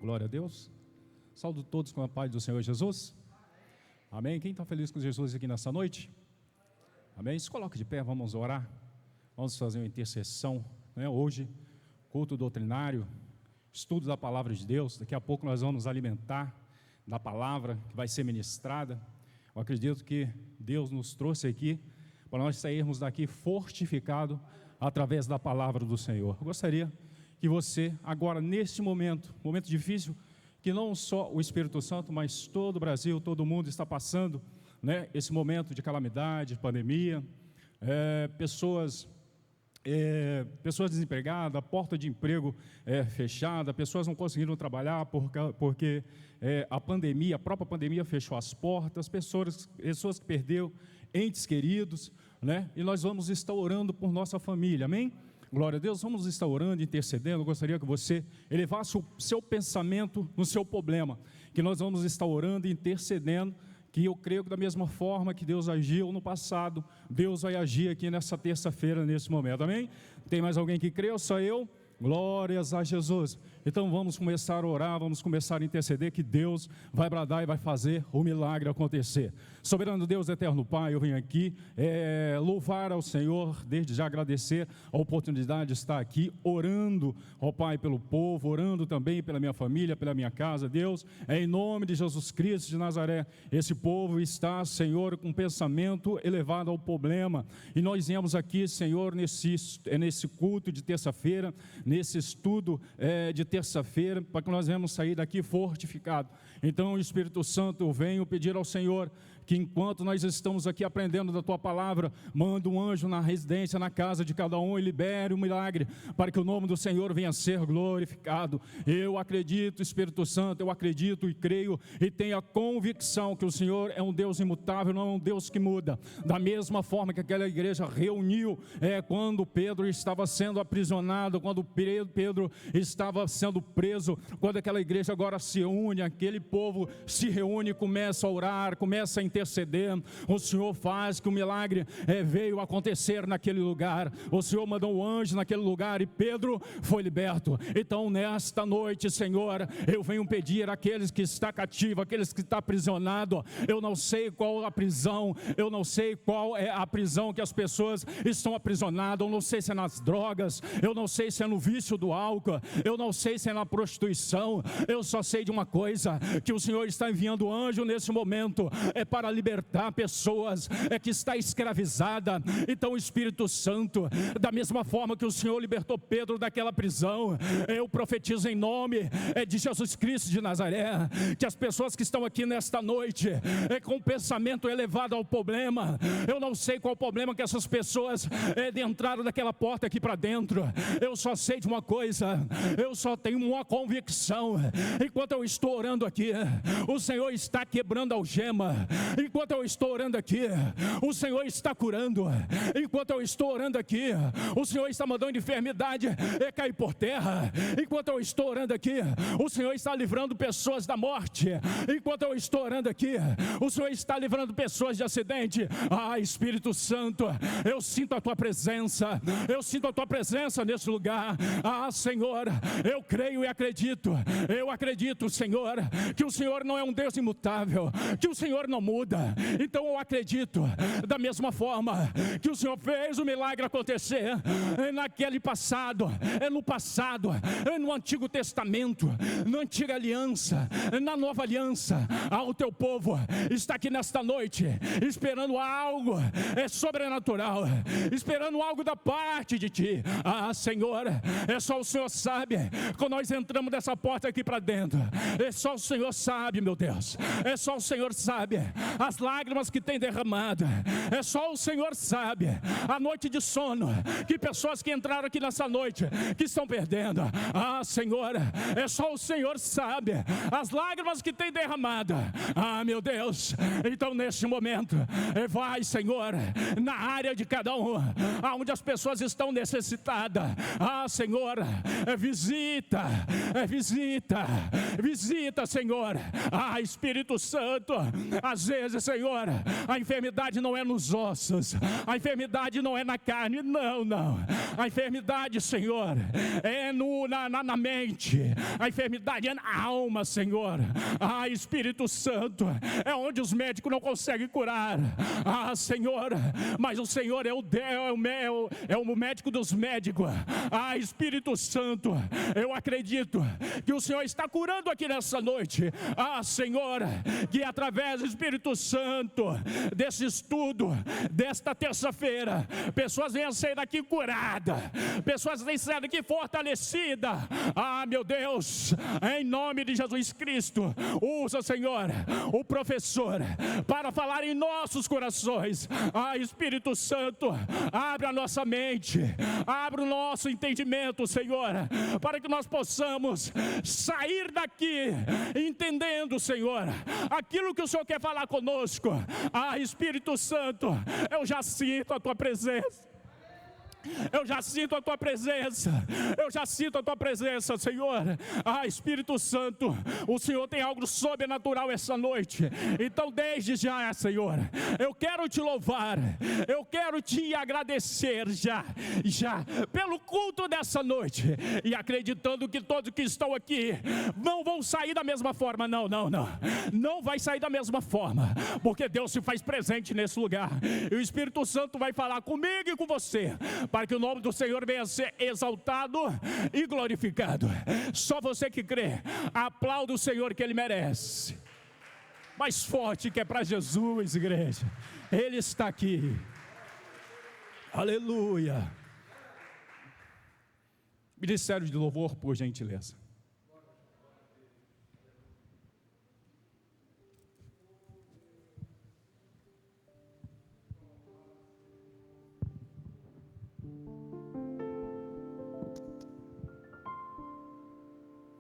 Glória a Deus. Saúdo todos com a paz do Senhor Jesus. Amém. Quem está feliz com Jesus aqui nessa noite? Amém. Se coloque de pé, vamos orar. Vamos fazer uma intercessão, né? Hoje, culto doutrinário, estudo da palavra de Deus. Daqui a pouco nós vamos nos alimentar da palavra que vai ser ministrada. Eu acredito que Deus nos trouxe aqui para nós sairmos daqui fortificado através da palavra do Senhor. Eu gostaria que você, agora neste momento difícil, que não só o Espírito Santo, mas todo o Brasil, todo mundo está passando, né, esse momento de calamidade, de pandemia, pessoas desempregadas, a porta de emprego fechada, pessoas não conseguiram trabalhar porque a própria pandemia fechou as portas, pessoas que perderam entes queridos, né? E nós vamos estar orando por nossa família, amém? Glória a Deus, vamos estar orando, intercedendo. Eu gostaria que você elevasse o seu pensamento no seu problema, que nós vamos estar orando e intercedendo, que eu creio que da mesma forma que Deus agiu no passado, Deus vai agir aqui nessa terça-feira, nesse momento, amém? Tem mais alguém que crê ou só eu? Glórias a Jesus. Então vamos começar a orar, vamos começar a interceder, que Deus vai bradar e vai fazer o milagre acontecer. Soberano Deus, eterno Pai, eu venho aqui louvar ao Senhor, desde já agradecer a oportunidade de estar aqui orando, ó Pai, pelo povo, orando também pela minha família, pela minha casa. Deus, em nome de Jesus Cristo de Nazaré, esse povo está, Senhor, com um pensamento elevado ao problema, e nós viemos aqui, Senhor, nesse culto de terça-feira, nesse estudo de terça-feira, para que nós venhamos sair daqui fortificados. Então, Espírito Santo, eu venho pedir ao Senhor que enquanto nós estamos aqui aprendendo da Tua Palavra, manda um anjo na residência, na casa de cada um, e libere um milagre, para que o nome do Senhor venha a ser glorificado. Eu acredito, Espírito Santo, eu acredito e creio, e tenho a convicção que o Senhor é um Deus imutável, não é um Deus que muda. Da mesma forma que aquela igreja reuniu, quando Pedro estava sendo aprisionado, quando Pedro estava sendo preso, quando aquela igreja agora se une, aquele povo se reúne, começa a orar, começa a interceder, o Senhor faz que o milagre veio acontecer naquele lugar. O Senhor mandou um anjo naquele lugar e Pedro foi liberto. Então nesta noite, Senhor, eu venho pedir àqueles que estão cativos, aqueles que estão aprisionados. Eu não sei qual a prisão, eu não sei qual é a prisão que as pessoas estão aprisionadas. Eu não sei se é nas drogas, eu não sei se é no vício do álcool, eu não sei se é na prostituição. Eu só sei de uma coisa, que o Senhor está enviando anjo nesse momento, para libertar pessoas que está escravizada. Então o Espírito Santo, da mesma forma que o Senhor libertou Pedro daquela prisão, eu profetizo em nome de Jesus Cristo de Nazaré, que as pessoas que estão aqui nesta noite, com um pensamento elevado ao problema, eu não sei qual o problema que essas pessoas entraram daquela porta aqui para dentro. Eu só sei de uma coisa, eu só tenho uma convicção: enquanto eu estou orando aqui, o Senhor está quebrando algema. Enquanto eu estou orando aqui, o Senhor está curando. Enquanto eu estou orando aqui, o Senhor está mandando enfermidade cair por terra. Enquanto eu estou orando aqui, o Senhor está livrando pessoas da morte. Enquanto eu estou orando aqui, o Senhor está livrando pessoas de acidente. Ah, Espírito Santo, eu sinto a Tua presença, eu sinto a Tua presença nesse lugar. Ah, Senhor, eu creio e acredito, eu acredito, Senhor, que o Senhor não é um Deus imutável, que o Senhor não muda. Então eu acredito, da mesma forma que o Senhor fez o milagre acontecer naquele passado, no Antigo Testamento, na Antiga Aliança, na Nova Aliança. O Teu povo está aqui nesta noite esperando algo sobrenatural, esperando algo da parte de Ti. Ah, Senhor, só o Senhor sabe. Quando nós entramos dessa porta aqui para dentro, só o Senhor sabe, meu Deus, só o Senhor sabe as lágrimas que tem derramado. Só o Senhor sabe a noite de sono que pessoas que entraram aqui nessa noite que estão perdendo. Ah, Senhor, só o Senhor sabe as lágrimas que tem derramado. Ah, meu Deus, então neste momento vai, Senhor, na área de cada um, aonde as pessoas estão necessitadas. Ah, Senhor, visita, Senhor. Ah, Espírito Santo, às vezes, Senhor, a enfermidade não é nos ossos, a enfermidade não é na carne, não. A enfermidade, Senhor, é na mente. A enfermidade é na alma, Senhor. Espírito Santo, é onde os médicos não conseguem curar. Senhor, mas o Senhor é o médico dos médicos. Espírito Santo, eu acredito que o Senhor está curando aqui nessa noite. Senhor, que através do Espírito Santo, desse estudo, desta terça-feira, pessoas venham sair daqui curadas, pessoas venham sair daqui fortalecidas. Meu Deus, em nome de Jesus Cristo, usa, Senhor, o professor para falar em nossos corações. Espírito Santo, abre a nossa mente, abre o nosso entendimento, Senhor, para que nós possamos sair daqui entendendo, Senhor, aquilo que o Senhor quer falar conosco. Espírito Santo, eu já sinto a tua presença. Eu já sinto a tua presença. Eu já sinto a tua presença, Senhor. Espírito Santo, o Senhor tem algo sobrenatural essa noite. Então desde já, Senhor, eu quero te louvar, eu quero te agradecer já pelo culto dessa noite, e acreditando que todos que estão aqui não vão sair da mesma forma. Não vai sair da mesma forma, porque Deus se faz presente nesse lugar, e o Espírito Santo vai falar comigo e com você, para que o nome do Senhor venha a ser exaltado e glorificado. Só você que crê, aplauda o Senhor, que Ele merece. Mais forte que é para Jesus, igreja. Ele está aqui. Aleluia. Ministério de louvor, por gentileza.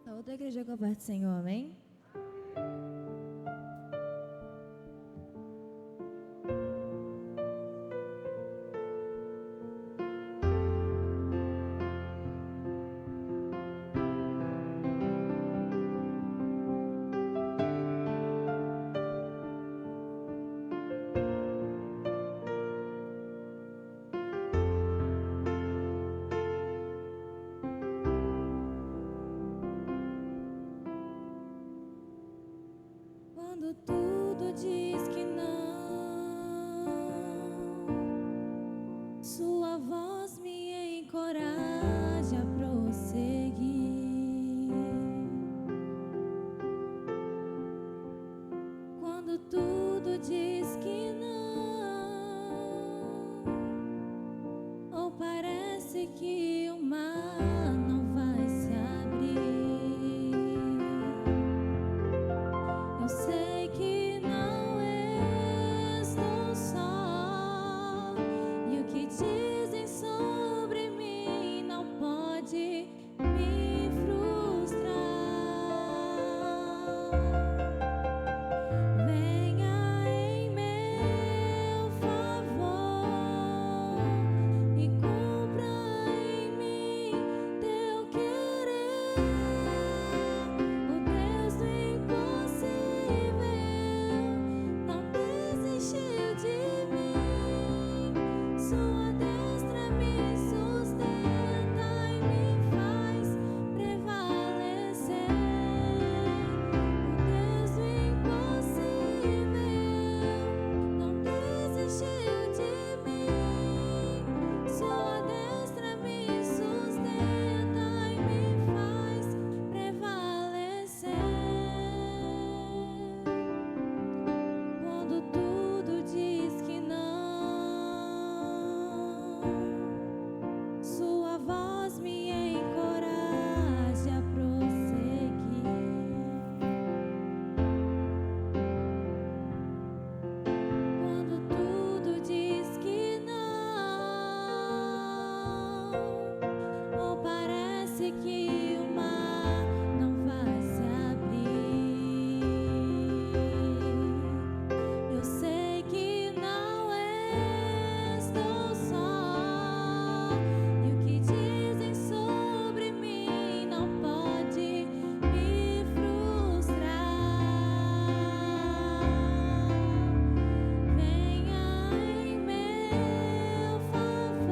Toda a igreja com a paz do Senhor, amém? Quando tudo diz que não, sua voz me encoraja a prosseguir. Quando tudo diz que não, ou parece que o mar não vai se abrir, eu sei que não estou só, e o que dizem sobre mim não pode me frustrar. Venha em meu favor e cumpra em mim teu querer. O Deus do impossível não desistiu de mim. Sua destra me sustenta e me faz prevalecer. O Deus do impossível não desistiu de mim. Sua destra me sustenta e me faz prevalecer. Quando tudo diz que não, sua voz me encoraja a prosseguir. Quando tudo diz que não, ou parece que o mar não vai se abrir, eu sei que não estou só, e o que dizem sobre mim não pode me frustrar. Venha em meu favor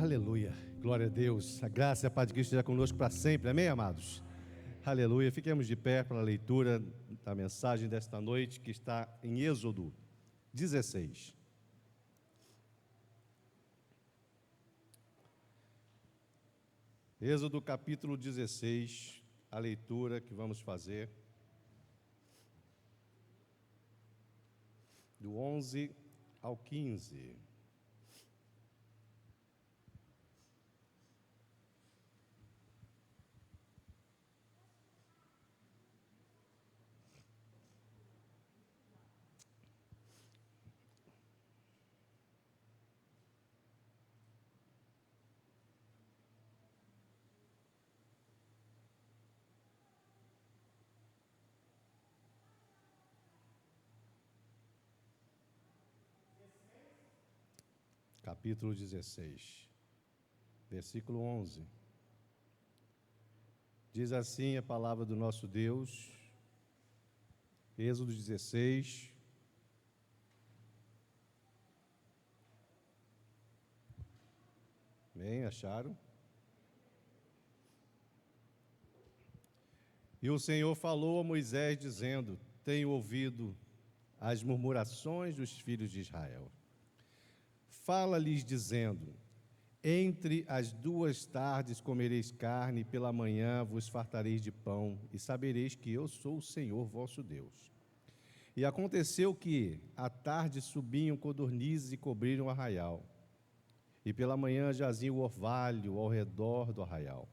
Aleluia, glória a Deus, a graça e a paz de Cristo esteja conosco para sempre, amém, amados? Aleluia, fiquemos de pé para a leitura da mensagem desta noite, que está em Êxodo 16. Êxodo capítulo 16, a leitura que vamos fazer, do 11 ao 15. Capítulo 16, versículo 11. Diz assim a palavra do nosso Deus, Êxodo 16, bem, acharam? E o Senhor falou a Moisés, dizendo: tenho ouvido as murmurações dos filhos de Israel. Fala-lhes dizendo: entre as 2 tardes comereis carne, e pela manhã vos fartareis de pão, e sabereis que eu sou o Senhor vosso Deus. E aconteceu que, à tarde, subiam codornizes e cobriram o arraial, e pela manhã jazia o orvalho ao redor do arraial.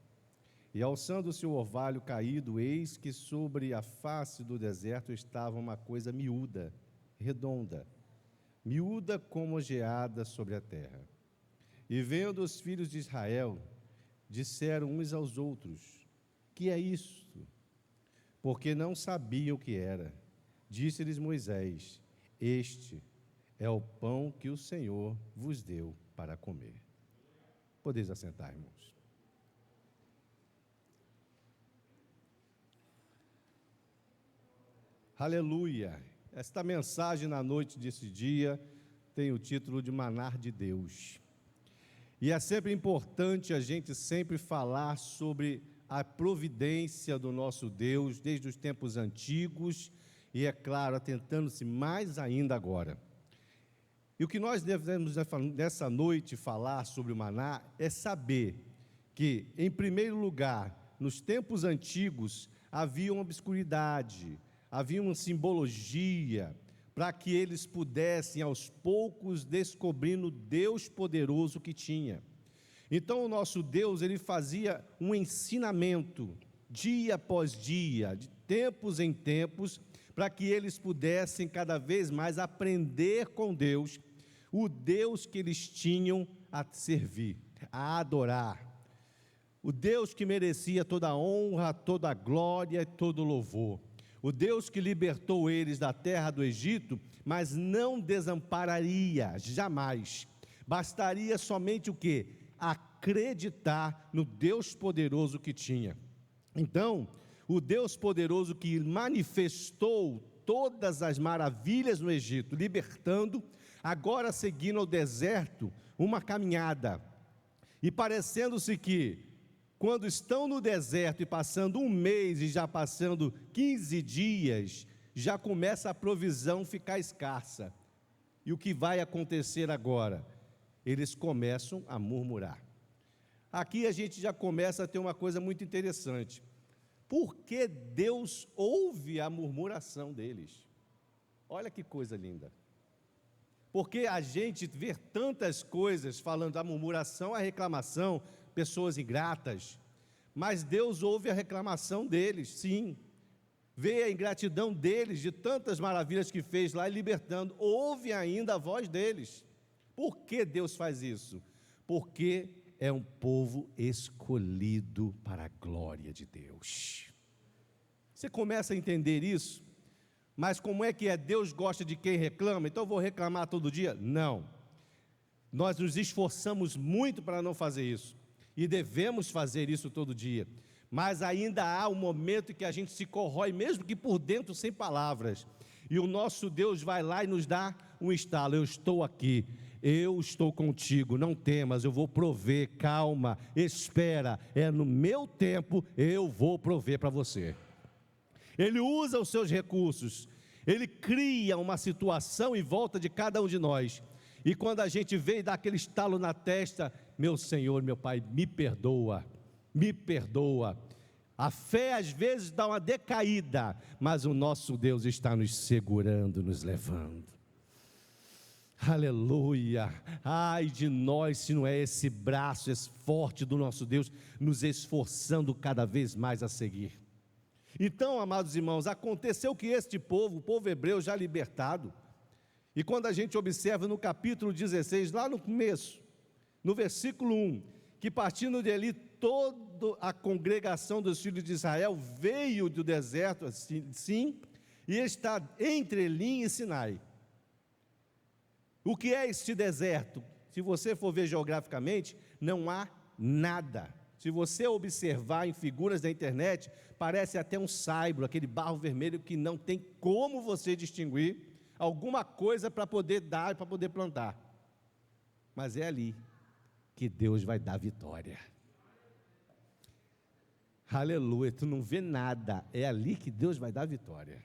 E alçando-se o orvalho caído, eis que sobre a face do deserto estava uma coisa miúda, redonda, miúda como geada sobre a terra. E vendo os filhos de Israel, disseram uns aos outros: que é isto? Porque não sabiam o que era. Disse-lhes Moisés: este é o pão que o Senhor vos deu para comer. Podeis assentar, irmãos. Aleluia! Esta mensagem na noite desse dia tem o título de Maná de Deus. E é sempre importante a gente sempre falar sobre a providência do nosso Deus, desde os tempos antigos, e é claro, atentando-se mais ainda agora. E o que nós devemos nessa noite falar sobre o maná é saber que, em primeiro lugar, nos tempos antigos, havia uma obscuridade, havia uma simbologia, para que eles pudessem, aos poucos, descobrindo o Deus poderoso que tinha. Então, o nosso Deus, ele fazia um ensinamento, dia após dia, de tempos em tempos, para que eles pudessem cada vez mais aprender com Deus, o Deus que eles tinham a servir, a adorar. O Deus que merecia toda a honra, toda a glória e todo o louvor. O Deus que libertou eles da terra do Egito, mas não desampararia jamais. Bastaria somente o quê? Acreditar no Deus poderoso que tinha. Então, o Deus poderoso que manifestou todas as maravilhas no Egito, libertando, agora seguindo ao deserto, uma caminhada. E parecendo-se que, quando estão no deserto e passando um mês e já passando 15 dias, já começa a provisão ficar escassa. E o que vai acontecer agora? Eles começam a murmurar. Aqui a gente já começa a ter uma coisa muito interessante. Por que Deus ouve a murmuração deles? Olha que coisa linda. Porque a gente vê tantas coisas falando da murmuração, a reclamação, pessoas ingratas, mas Deus ouve a reclamação deles, sim, vê a ingratidão deles, de tantas maravilhas que fez lá, libertando, ouve ainda a voz deles. Por que Deus faz isso? Porque é um povo escolhido para a glória de Deus. Você começa a entender isso? Mas como é que é? Deus gosta de quem reclama, então eu vou reclamar todo dia? Não, nós nos esforçamos muito para não fazer isso, e devemos fazer isso todo dia, mas ainda há um momento que a gente se corrói, mesmo que por dentro, sem palavras, e o nosso Deus vai lá e nos dá um estalo: eu estou aqui, eu estou contigo, não temas, eu vou prover, calma, espera, é no meu tempo, eu vou prover para você. Ele usa os seus recursos, ele cria uma situação em volta de cada um de nós, e quando a gente vê e dá aquele estalo na testa, meu Senhor, meu Pai, me perdoa, me perdoa. A fé às vezes dá uma decaída, mas o nosso Deus está nos segurando, nos levando. Aleluia, ai de nós se não é esse braço forte do nosso Deus, nos esforçando cada vez mais a seguir. Então, amados irmãos, aconteceu que este povo, o povo hebreu já libertado, e quando a gente observa no capítulo 16, lá no começo, no versículo 1, que partindo de ali, toda a congregação dos filhos de Israel veio do deserto, sim, e está entre Elim e Sinai. O que é este deserto? Se você for ver geograficamente, não há nada. Se você observar em figuras da internet, parece até um saibro, aquele barro vermelho que não tem como você distinguir alguma coisa para poder dar, para poder plantar. Mas é ali que Deus vai dar vitória. Aleluia, tu não vê nada, é ali que Deus vai dar vitória.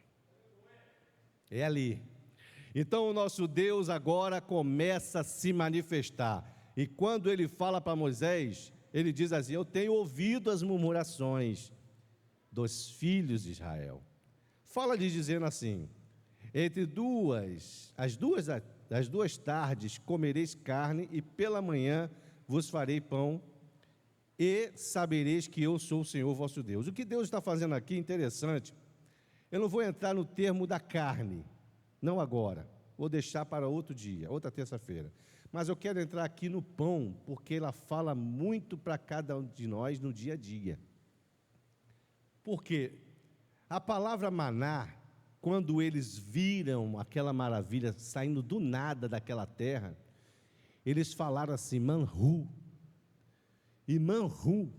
É ali. Então o nosso Deus agora começa a se manifestar, e quando ele fala para Moisés, ele diz assim: eu tenho ouvido as murmurações dos filhos de Israel. Fala-lhes dizendo assim: entre as duas tardes comereis carne, e pela manhã vos farei pão, e sabereis que eu sou o Senhor vosso Deus. O que Deus está fazendo aqui, interessante, eu não vou entrar no termo da carne, não agora, vou deixar para outro dia, outra terça-feira, mas eu quero entrar aqui no pão, porque ela fala muito para cada um de nós no dia a dia. Porque a palavra maná, quando eles viram aquela maravilha saindo do nada daquela terra, eles falaram assim, manhu. E manhu,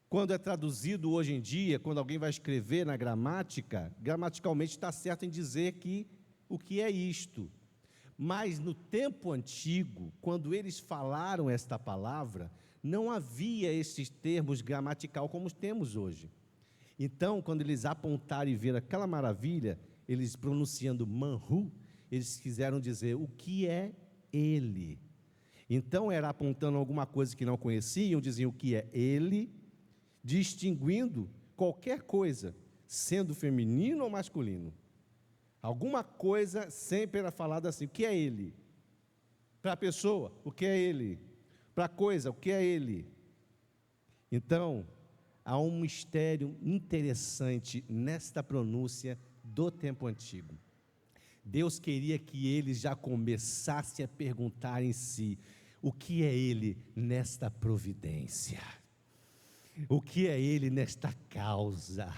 quando é traduzido hoje em dia, quando alguém vai escrever na gramática, gramaticalmente está certo em dizer que o que é isto. Mas no tempo antigo, quando eles falaram esta palavra, não havia esses termos gramatical como temos hoje. Então, quando eles apontaram e viram aquela maravilha, eles pronunciando manhu, eles quiseram dizer o que é ele. Então era apontando alguma coisa que não conheciam, diziam o que é ele, distinguindo qualquer coisa, sendo feminino ou masculino. Alguma coisa sempre era falada assim, o que é ele? Para a pessoa, o que é ele? Para a coisa, o que é ele? Então, há um mistério interessante nesta pronúncia do tempo antigo. Deus queria que eles já começassem a perguntar em si, o que é ele nesta providência? O que é ele nesta causa?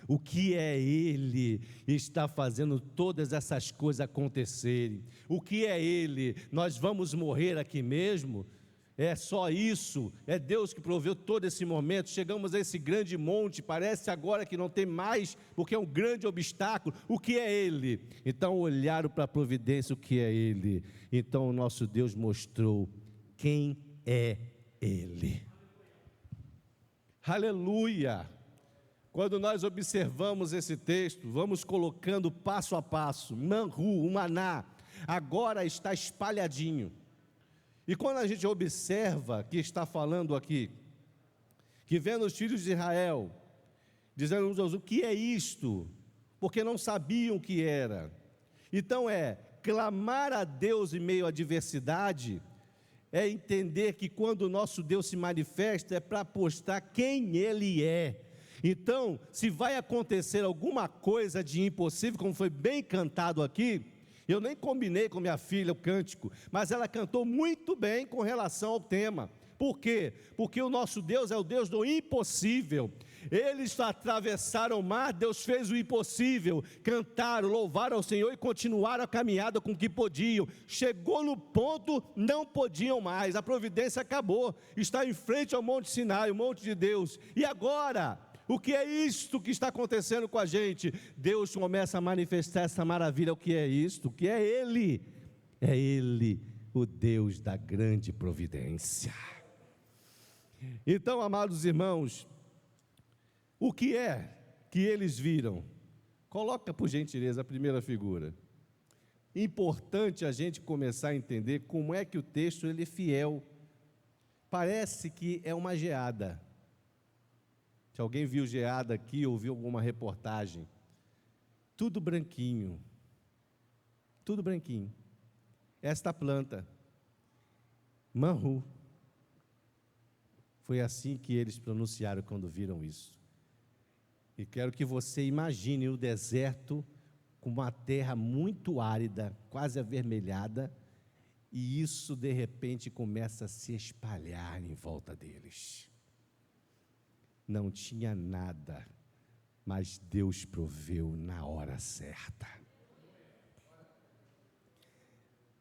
O que é ele está fazendo todas essas coisas acontecerem? O que é ele? Nós vamos morrer aqui mesmo? É só isso? É Deus que proveu todo esse momento? Chegamos a esse grande monte, parece agora que não tem mais, porque é um grande obstáculo. O que é ele? Então olharam para a providência, o que é ele? Então o nosso Deus mostrou quem é ele. Aleluia! Quando nós observamos esse texto, vamos colocando passo a passo, manhu, o maná, agora está espalhadinho. E quando a gente observa que está falando aqui, que vendo os filhos de Israel, dizendo uns aos outros, o que é isto? Porque não sabiam o que era. Então clamar a Deus em meio à adversidade, é entender que quando o nosso Deus se manifesta, é para mostrar quem Ele é. Então, se vai acontecer alguma coisa de impossível, como foi bem cantado aqui, eu nem combinei com minha filha o cântico, mas ela cantou muito bem com relação ao tema. Por quê? Porque o nosso Deus é o Deus do impossível. Eles atravessaram o mar, Deus fez o impossível, cantaram, louvaram ao Senhor e continuaram a caminhada com o que podiam. Chegou no ponto, não podiam mais, a providência acabou, está em frente ao Monte Sinai, o monte de Deus. E agora, o que é isto que está acontecendo com a gente? Deus começa a manifestar essa maravilha. O que é isto? O que é Ele? É Ele, o Deus da grande providência. Então, amados irmãos, o que é que eles viram? Coloca, por gentileza, a primeira figura. Importante a gente começar a entender como é que o texto ele é fiel. Parece que é uma geada. Se alguém viu geada aqui ou viu alguma reportagem, tudo branquinho. Tudo branquinho. Esta planta, manhu, foi assim que eles pronunciaram quando viram isso. E quero que você imagine o deserto com uma terra muito árida, quase avermelhada, e isso de repente começa a se espalhar em volta deles. Não tinha nada, mas Deus proveu na hora certa.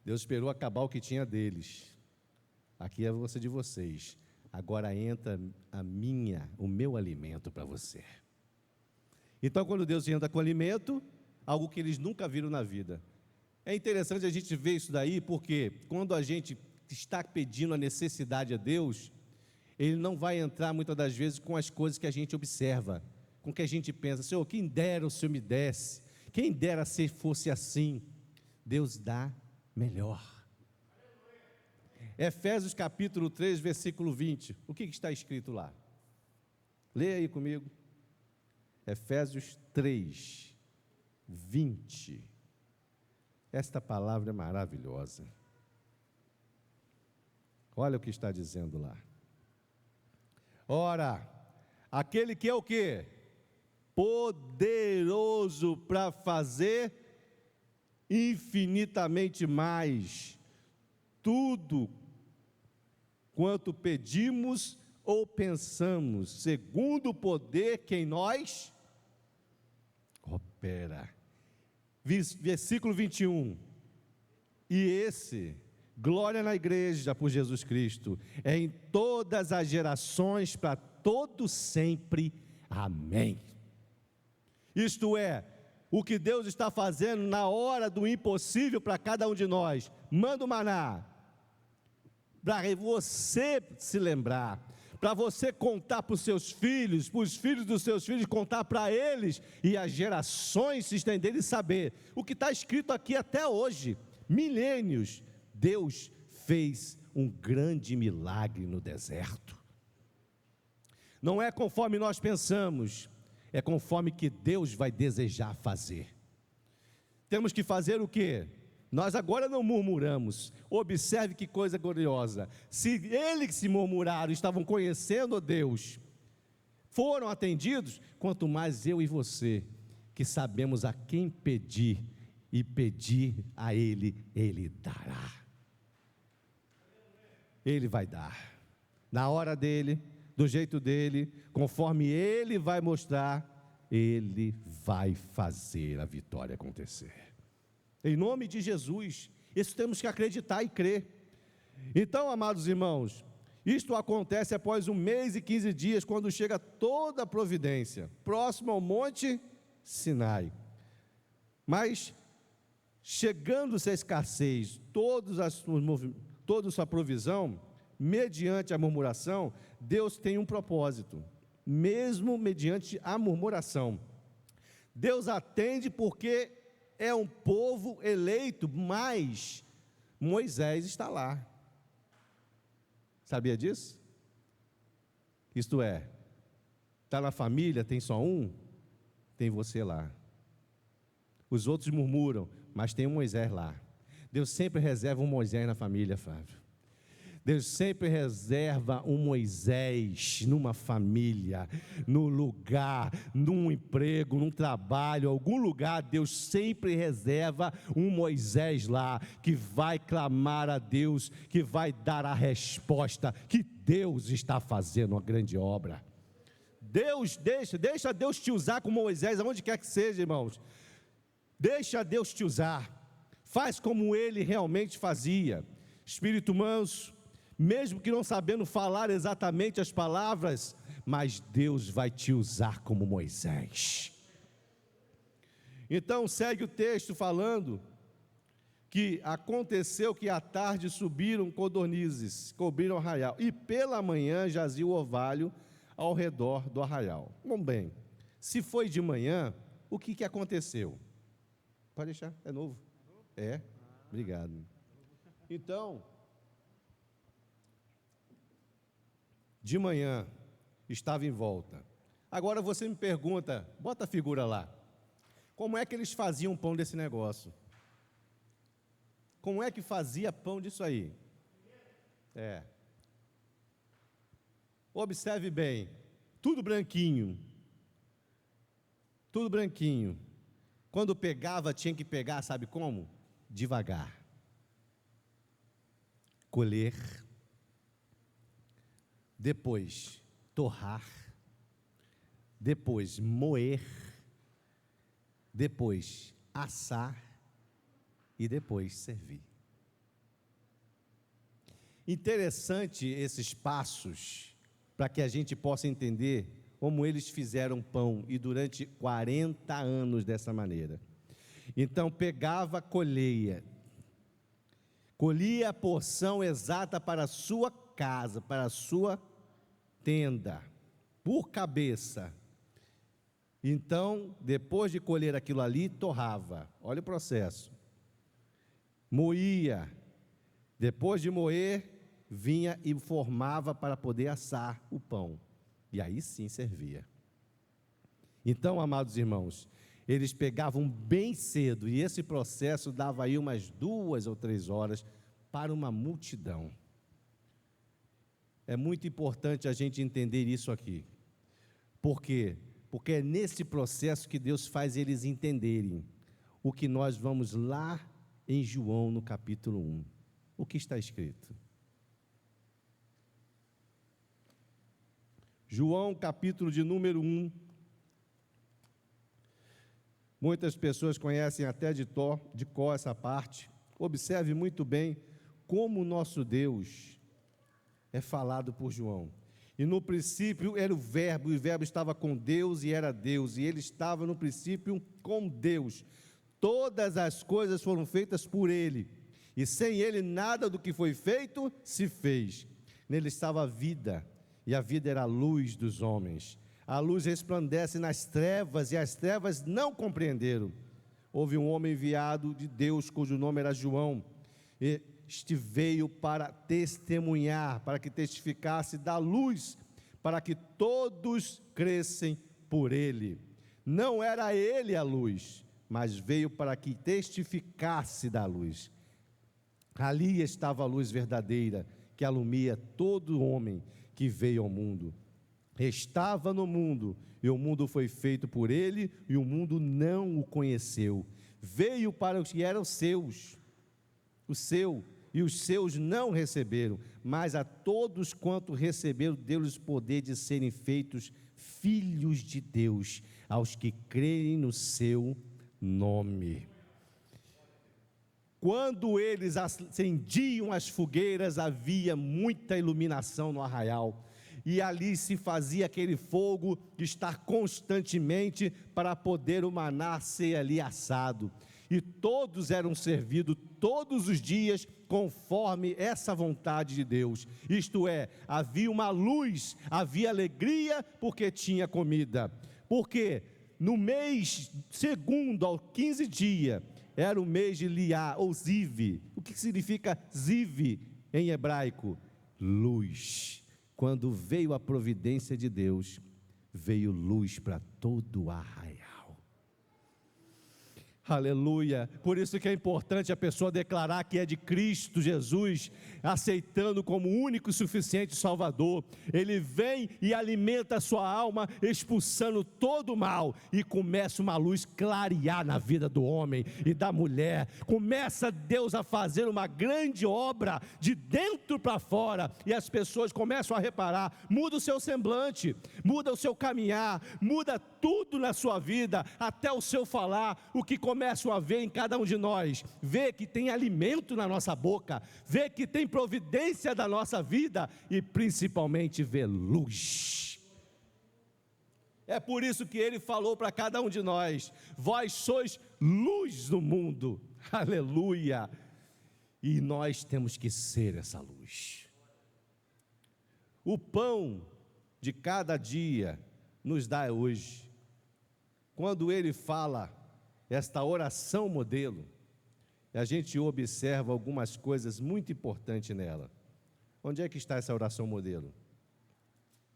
Deus esperou acabar o que tinha deles. Aqui é você de vocês. Agora entra o meu alimento para você. Então, quando Deus entra com alimento, algo que eles nunca viram na vida. É interessante a gente ver isso daí, porque quando a gente está pedindo a necessidade a Deus, Ele não vai entrar muitas das vezes com as coisas que a gente observa, com o que a gente pensa, Senhor, quem dera o Senhor me desse, quem dera se fosse assim. Deus dá melhor. Efésios capítulo 3, versículo 20, o que está escrito lá? Leia aí comigo. Efésios 3, 20. Esta palavra é maravilhosa. Olha o que está dizendo lá. Ora, aquele que é o quê? Poderoso para fazer infinitamente mais, tudo quanto pedimos ou pensamos, segundo o poder que em nós opera. Versículo 21. E esse, glória na igreja por Jesus Cristo, é em todas as gerações, para todo sempre. Amém. Isto é, o que Deus está fazendo na hora do impossível para cada um de nós. Manda o maná, para você se lembrar, para você contar para os seus filhos, para os filhos dos seus filhos, contar para eles, e as gerações se estenderem e saber, o que está escrito aqui até hoje, milênios, Deus fez um grande milagre no deserto. Não é conforme nós pensamos, é conforme que Deus vai desejar fazer. Temos que fazer o quê? Nós agora não murmuramos. Observe que coisa gloriosa. Se eles que se murmuraram estavam conhecendo a Deus, foram atendidos, quanto mais eu e você, que sabemos a quem pedir, e pedir a Ele, Ele dará. Ele vai dar, na hora dEle, do jeito dEle, conforme Ele vai mostrar, Ele vai fazer a vitória acontecer. Em nome de Jesus, isso temos que acreditar e crer. Então, amados irmãos, isto acontece após 1 mês e 15 dias, quando chega toda a providência, próximo ao monte Sinai. Mas, chegando-se a escassez, toda a sua provisão, mediante a murmuração, Deus tem um propósito, mesmo mediante a murmuração. Deus atende porque é um povo eleito, mas Moisés está lá. Sabia disso? Isto é, está na família, tem só um, tem você lá. Os outros murmuram, mas tem um Moisés lá. Deus sempre reserva um Moisés na família, Flávio. Deus sempre reserva um Moisés numa família, no lugar, num emprego, num trabalho, algum lugar. Deus sempre reserva um Moisés lá, que vai clamar a Deus, que vai dar a resposta, que Deus está fazendo uma grande obra. Deus deixa Deus te usar como Moisés, aonde quer que seja, irmãos. Deixa Deus te usar, faz como Ele realmente fazia. Espírito manso, mesmo que não sabendo falar exatamente as palavras, mas Deus vai te usar como Moisés. Então segue o texto falando que aconteceu que à tarde subiram codornizes, cobriram o arraial, e pela manhã jazia o orvalho ao redor do arraial. Bom, bem, se foi de manhã, o que aconteceu? Pode deixar, é novo. É, obrigado. Então, de manhã, estava em volta. Agora você me pergunta, bota a figura lá, como é que eles faziam pão desse negócio? Como é que fazia pão disso aí? Observe bem, tudo branquinho. Tudo branquinho. Quando pegava, tinha que pegar, sabe como? Devagar. Colher. Depois, torrar. Depois, moer. Depois, assar. E depois, servir. Interessante esses passos, para que a gente possa entender como eles fizeram pão, e durante 40 anos dessa maneira. Então, pegava, colhia a porção exata para a sua casa, para a sua tenda, por cabeça. Então, depois de colher aquilo ali, torrava. Olha o processo. Moía. Depois de moer, vinha e formava para poder assar o pão. E aí sim servia. Então, amados irmãos, eles pegavam bem cedo, e esse processo dava aí umas 2 ou 3 horas para uma multidão. É muito importante a gente entender isso aqui. Por quê? Porque é nesse processo que Deus faz eles entenderem o que nós vamos lá em João, no capítulo 1. O que está escrito? João, capítulo de número 1. Muitas pessoas conhecem até de cor essa parte. Observe muito bem como o nosso Deus é falado por João. E no princípio era o verbo, e o verbo estava com Deus e era Deus, e ele estava no princípio com Deus. Todas as coisas foram feitas por ele, e sem ele nada do que foi feito se fez. Nele estava a vida, e a vida era a luz dos homens. A luz resplandece nas trevas, e as trevas não compreenderam. Houve um homem enviado de Deus, cujo nome era João. Este veio para testemunhar, para que testificasse da luz, para que todos crescem por ele. Não era ele a luz, mas veio para que testificasse da luz. Ali estava a luz verdadeira, que alumia todo homem que veio ao mundo. Estava no mundo, e o mundo foi feito por ele, e o mundo não o conheceu. Veio para os que eram seus, e os seus não receberam, mas a todos quanto receberam, deu-lhes poder de serem feitos filhos de Deus, aos que creem no seu nome. Quando eles acendiam as fogueiras, havia muita iluminação no arraial, e ali se fazia aquele fogo de estar constantemente para poder o maná ser ali assado, e todos eram servidos todos os dias conforme essa vontade de Deus. Isto é, havia uma luz, havia alegria porque tinha comida. Porque no mês segundo ao 15 dia, era o mês de Liá, ou Ziv. O que significa Ziv em hebraico? Luz. Quando veio a providência de Deus, veio luz para todo o arraial. Aleluia, por isso que é importante a pessoa declarar que é de Cristo Jesus, aceitando como único e suficiente Salvador. Ele vem e alimenta a sua alma, expulsando todo o mal, e começa uma luz clarear na vida do homem e da mulher. Começa Deus a fazer uma grande obra de dentro para fora, e as pessoas começam a reparar, muda o seu semblante, muda o seu caminhar, muda tudo na sua vida, até o seu falar. O que começam a ver em cada um de nós, ver que tem alimento na nossa boca, ver que tem providência da nossa vida, e principalmente ver luz. É por isso que ele falou para cada um de nós: vós sois luz do mundo. Aleluia! E nós temos que ser essa luz. O pão de cada dia nos dá hoje. Quando ele fala esta oração modelo, a gente observa algumas coisas muito importantes nela. Onde é que está essa oração modelo?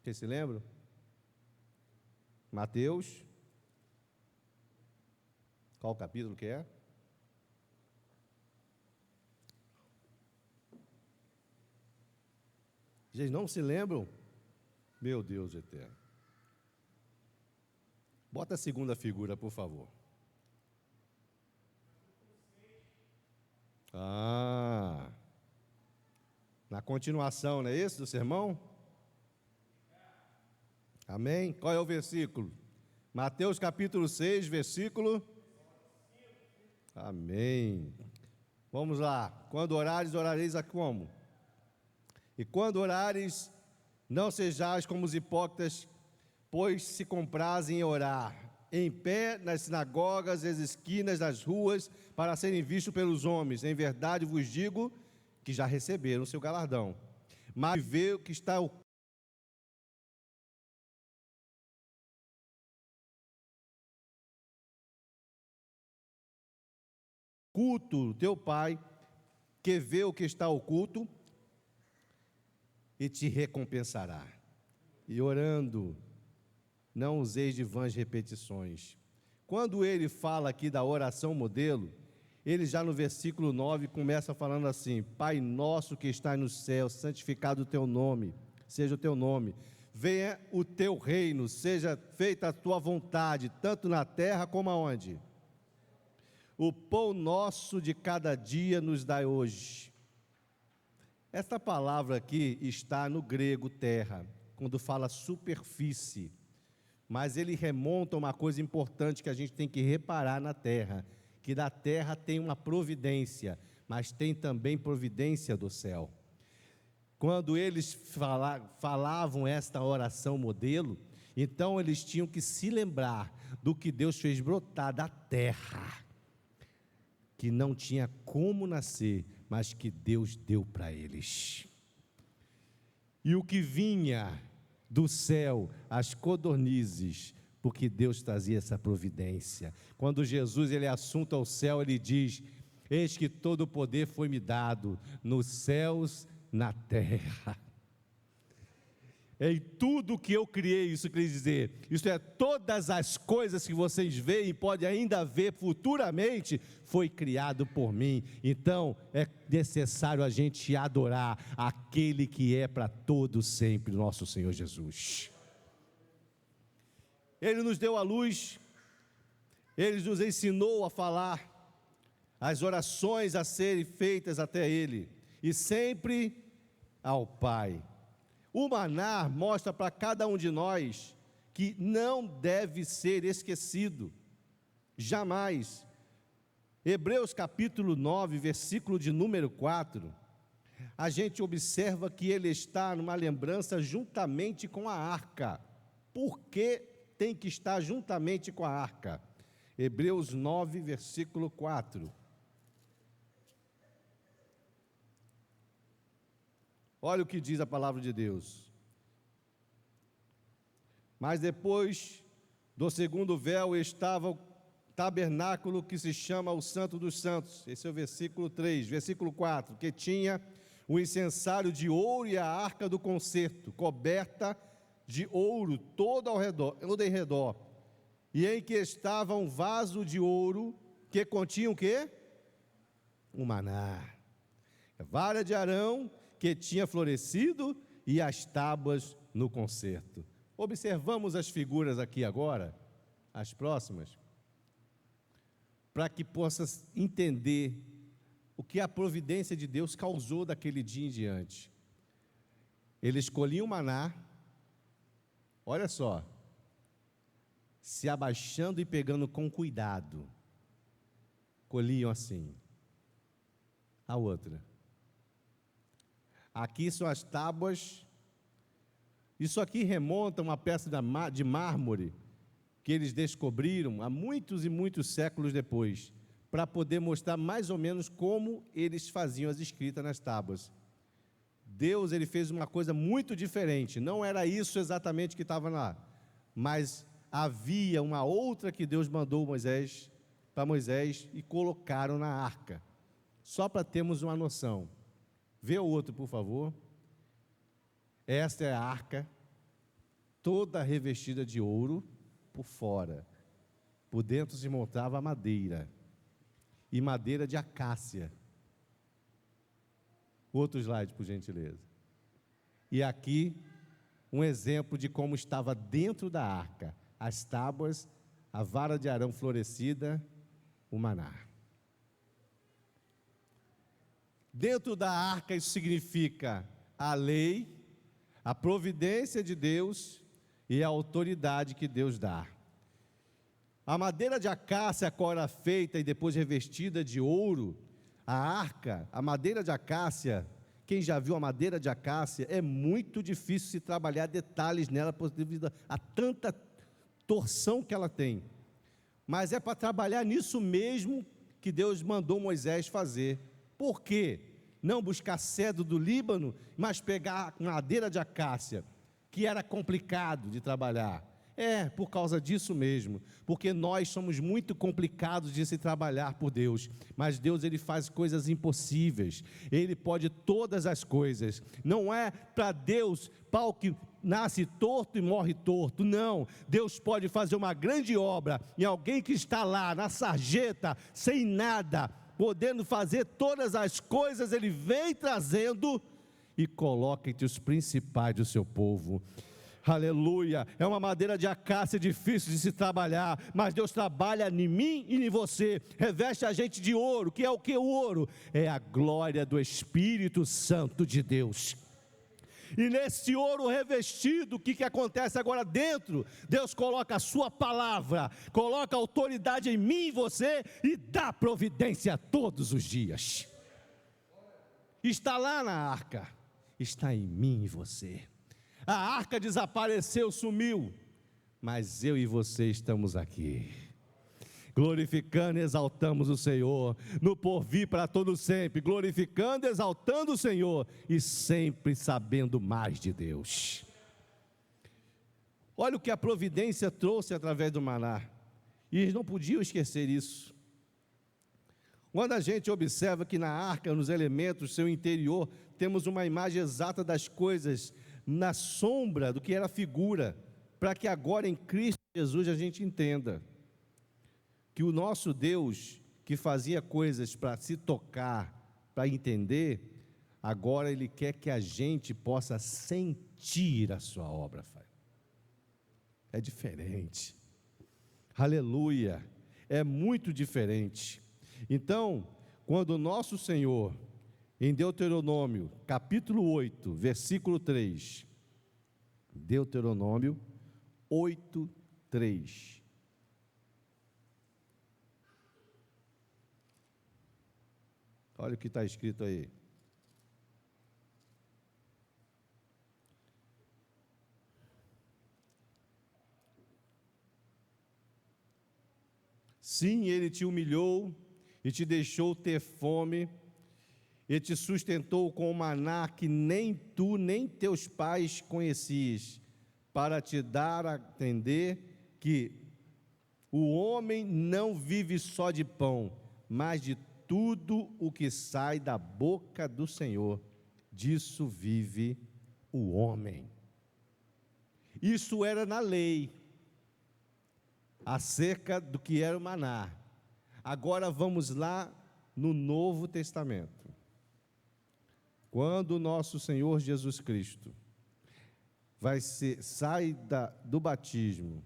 Vocês se lembram? Mateus. Qual capítulo que é? Vocês não se lembram? Meu Deus eterno. Bota a segunda figura, por favor. Na continuação, não é esse do sermão? Amém? Qual é o versículo? Mateus capítulo 6, versículo? Amém. Vamos lá. Quando orares, orareis a como? E quando orares, não sejais como os hipócritas, pois se comprazem em orar, em pé nas sinagogas e as esquinas das ruas, para serem vistos pelos homens. Em verdade vos digo que já receberam o seu galardão. Mas vê o que está o culto, teu Pai, que vê o que está oculto, e te recompensará. E orando, não useis de vãs repetições. Quando ele fala aqui da oração modelo, ele já no versículo 9 começa falando assim: Pai nosso que está no céu, santificado o teu nome, seja o teu nome. Venha o teu reino, seja feita a tua vontade, tanto na terra como aonde? O pão nosso de cada dia nos dai hoje. Esta palavra aqui está no grego terra, quando fala superfície, mas ele remonta a uma coisa importante que a gente tem que reparar na terra, que da terra tem uma providência, mas tem também providência do céu. Quando eles falavam esta oração modelo, então eles tinham que se lembrar do que Deus fez brotar da terra, que não tinha como nascer, mas que Deus deu para eles. E o que vinha do céu, as codornizes, porque Deus trazia essa providência. Quando Jesus ele é assunto ao céu, ele diz: eis que todo o poder foi me dado, nos céus, na terra. Em tudo que eu criei, isso quer dizer, isto é, todas as coisas que vocês veem e podem ainda ver futuramente, foi criado por mim. Então, é necessário a gente adorar aquele que é para todo sempre, nosso Senhor Jesus. Ele nos deu a luz, Ele nos ensinou a falar, as orações a serem feitas até Ele, e sempre ao Pai. O maná mostra para cada um de nós que não deve ser esquecido, jamais. Hebreus capítulo 9, versículo de número 4, a gente observa que ele está numa lembrança juntamente com a arca. Por que tem que estar juntamente com a arca? Hebreus 9, versículo 4. Olha o que diz a palavra de Deus. Mas depois do segundo véu estava o tabernáculo que se chama o Santo dos Santos. Esse é o versículo 3. Versículo 4, que tinha o incensário de ouro e a arca do concerto, coberta de ouro todo em redor. E em que estava um vaso de ouro que continha o quê? O maná. A vara de Arão que tinha florescido e as tábuas no concerto. Observamos as figuras aqui agora, as próximas, para que possas entender o que a providência de Deus causou daquele dia em diante. Ele escolhia o maná, olha só, se abaixando e pegando com cuidado, colhiam assim. A outra. Aqui são as tábuas. Isso aqui remonta a uma peça de mármore que eles descobriram há muitos e muitos séculos depois. para poder mostrar mais ou menos como eles faziam as escritas nas tábuas. Deus, ele fez uma coisa muito diferente, não era isso exatamente que estava lá, mas havia uma outra que Deus mandou para Moisés e colocaram na arca, só para termos uma noção. Vê o outro, por favor. Esta é a arca, toda revestida de ouro por fora, por dentro se montava madeira, e madeira de acácia. Outro slide, por gentileza. E aqui, um exemplo de como estava dentro da arca: as tábuas, a vara de Arão florescida, o maná. Dentro da arca, isso significa a lei, a providência de Deus e a autoridade que Deus dá. A madeira de acácia, qual era feita e depois revestida de ouro, a arca, a madeira de acácia, quem já viu a madeira de acácia, é muito difícil se trabalhar detalhes nela, devido a tanta torção que ela tem. Mas é para trabalhar nisso mesmo que Deus mandou Moisés fazer. Por quê? Não buscar cedro do Líbano, mas pegar madeira de acácia, que era complicado de trabalhar. É, por causa disso mesmo, porque nós somos muito complicados de se trabalhar por Deus, mas Deus, ele faz coisas impossíveis, ele pode todas as coisas. Não é para Deus pau que nasce torto e morre torto, não. Deus pode fazer uma grande obra em alguém que está lá na sarjeta, sem nada, podendo fazer todas as coisas, ele vem trazendo e coloca entre os principais do seu povo. Aleluia, é uma madeira de acácia difícil de se trabalhar, mas Deus trabalha em mim e em você, reveste a gente de ouro. Que é o que? O ouro é a glória do Espírito Santo de Deus. E nesse ouro revestido, o que acontece agora dentro? Deus coloca a sua palavra, coloca autoridade em mim e você, e dá providência todos os dias. Está lá na arca, está em mim e você. A arca desapareceu, sumiu, mas eu e você estamos aqui, glorificando e exaltamos o Senhor, no porvir para todo sempre, glorificando e exaltando o Senhor, e sempre sabendo mais de Deus. Olha o que a providência trouxe através do maná, e eles não podiam esquecer isso. Quando a gente observa que na arca, nos elementos, seu interior, temos uma imagem exata das coisas, na sombra do que era a figura, para que agora em Cristo Jesus a gente entenda que o nosso Deus, que fazia coisas para se tocar, para entender, agora Ele quer que a gente possa sentir a sua obra. É diferente, aleluia, é muito diferente. Então, quando o nosso Senhor, em Deuteronômio, capítulo 8, versículo 3, Deuteronômio 8, 3. Olha o que está escrito aí. Sim, ele te humilhou e te deixou ter fome, e te sustentou com o maná que nem tu nem teus pais conhecias, para te dar a entender que o homem não vive só de pão, mas de tudo o que sai da boca do Senhor, disso vive o homem. Isso era na lei, acerca do que era o maná. Agora vamos lá no Novo Testamento. Quando o nosso Senhor Jesus Cristo sai do batismo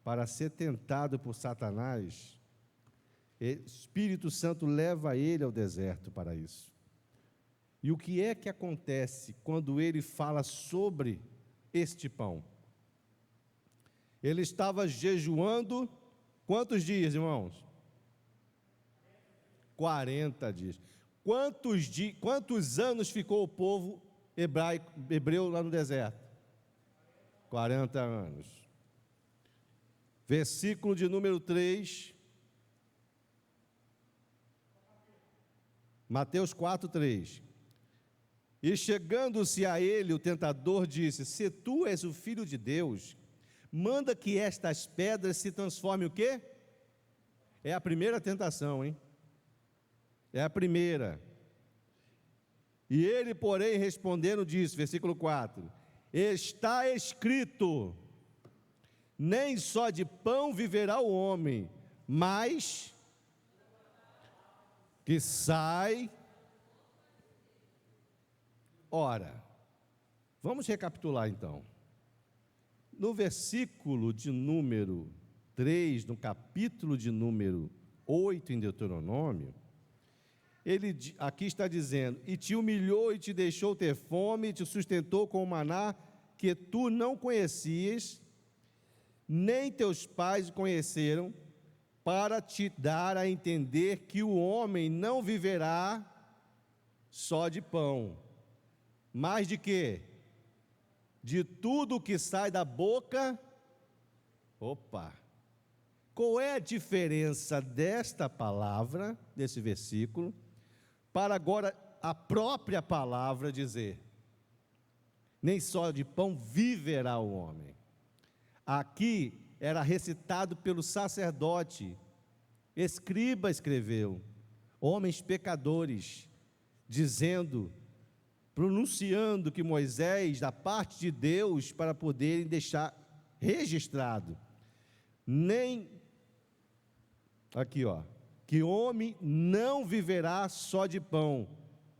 para ser tentado por Satanás, o Espírito Santo leva ele ao deserto para isso. E o que é que acontece quando ele fala sobre este pão? Ele estava jejuando quantos dias, irmãos? 40 dias. Quantos anos ficou o povo hebreu lá no deserto? 40 anos. Versículo de número 3. Mateus 4:3. E chegando-se a ele, o tentador disse: se tu és o filho de Deus, manda que estas pedras se transformem o quê? É a primeira tentação, hein? É a primeira. E ele, porém, respondendo, disse, versículo 4: está escrito, nem só de pão viverá o homem, mas que sai. Ora, vamos recapitular então. No versículo de número 3, no capítulo de número 8 em Deuteronômio, ele aqui está dizendo: e te humilhou e te deixou ter fome, e te sustentou com o maná que tu não conhecias, nem teus pais conheceram, para te dar a entender que o homem não viverá só de pão, mas de quê? De tudo que sai da boca. Opa! Qual é a diferença desta palavra, desse versículo, para agora a própria palavra dizer: nem só de pão viverá o homem? Aqui era recitado pelo sacerdote, escriba escreveu, homens pecadores, dizendo, pronunciando que Moisés, da parte de Deus, para poderem deixar registrado, nem, aqui ó, que homem não viverá só de pão,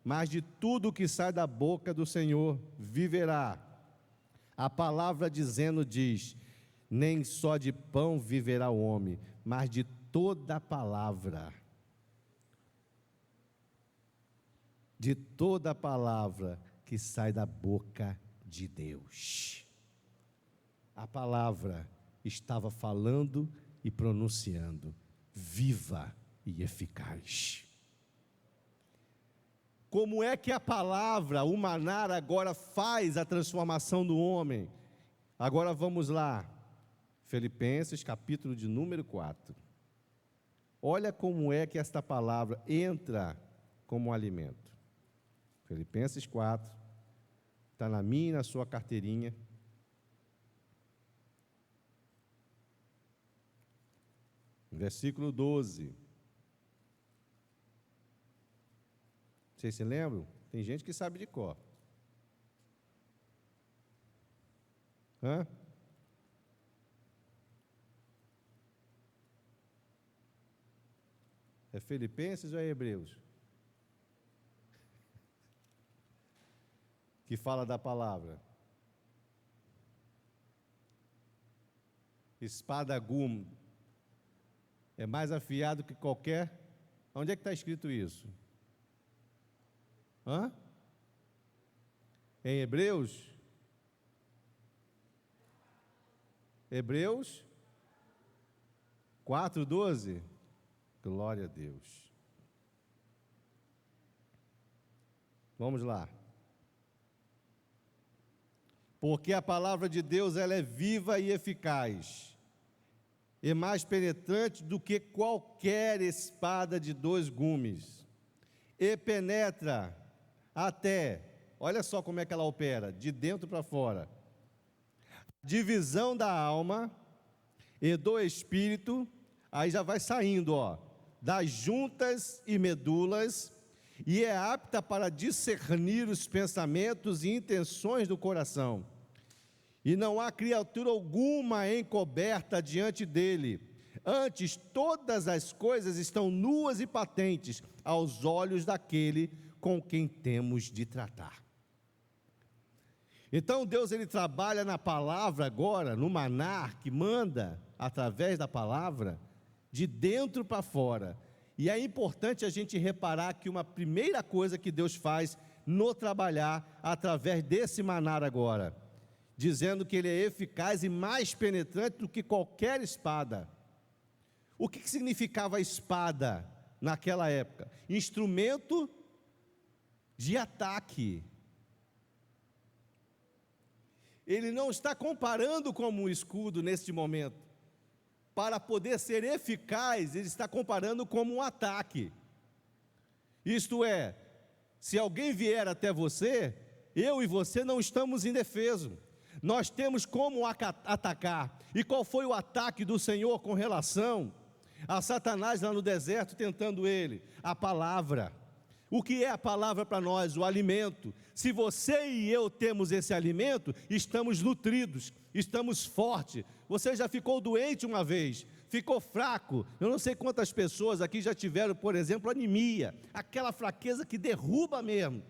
mas de tudo que sai da boca do Senhor viverá. A palavra dizendo diz: nem só de pão viverá o homem, mas de toda a palavra. De toda a palavra que sai da boca de Deus. A palavra estava falando e pronunciando, viva e eficaz. Como é que a palavra, o maná, agora faz a transformação do homem? Agora vamos lá, Filipenses, capítulo de número 4. Olha como é que esta palavra entra como alimento. Filipenses 4, está na minha e na sua carteirinha. Versículo 12. Vocês se lembram? Tem gente que sabe de cor. Hã? É Filipenses ou é Hebreus? Que fala da palavra. Espada gum é mais afiado que qualquer. Onde é que está escrito isso? Hã? Em Hebreus? Hebreus 4:12. Glória a Deus. Vamos lá. Porque a palavra de Deus, ela é viva e eficaz, e mais penetrante do que qualquer espada de 2 gumes, e penetra até, olha só como é que ela opera, de dentro para fora, divisão da alma e do espírito, aí já vai saindo, ó, das juntas e medulas, e é apta para discernir os pensamentos e intenções do coração. E não há criatura alguma encoberta diante dele. Antes, todas as coisas estão nuas e patentes aos olhos daquele com quem temos de tratar. Então, Deus, ele trabalha na palavra agora, no maná que manda, através da palavra, de dentro para fora. E é importante a gente reparar que uma primeira coisa que Deus faz no trabalhar através desse maná agora, dizendo que ele é eficaz e mais penetrante do que qualquer espada. O que significava a espada naquela época? Instrumento de ataque. Ele não está comparando como um escudo neste momento. Para poder ser eficaz, ele está comparando como um ataque. Isto é, se alguém vier até você, eu e você não estamos indefesos. Nós temos como atacar. E qual foi o ataque do Senhor com relação a Satanás lá no deserto, tentando ele? A palavra. O que é a palavra para nós? O alimento. Se você e eu temos esse alimento, estamos nutridos, estamos fortes. Você já ficou doente uma vez, ficou fraco. Eu não sei quantas pessoas aqui já tiveram, por exemplo, anemia, aquela fraqueza que derruba mesmo.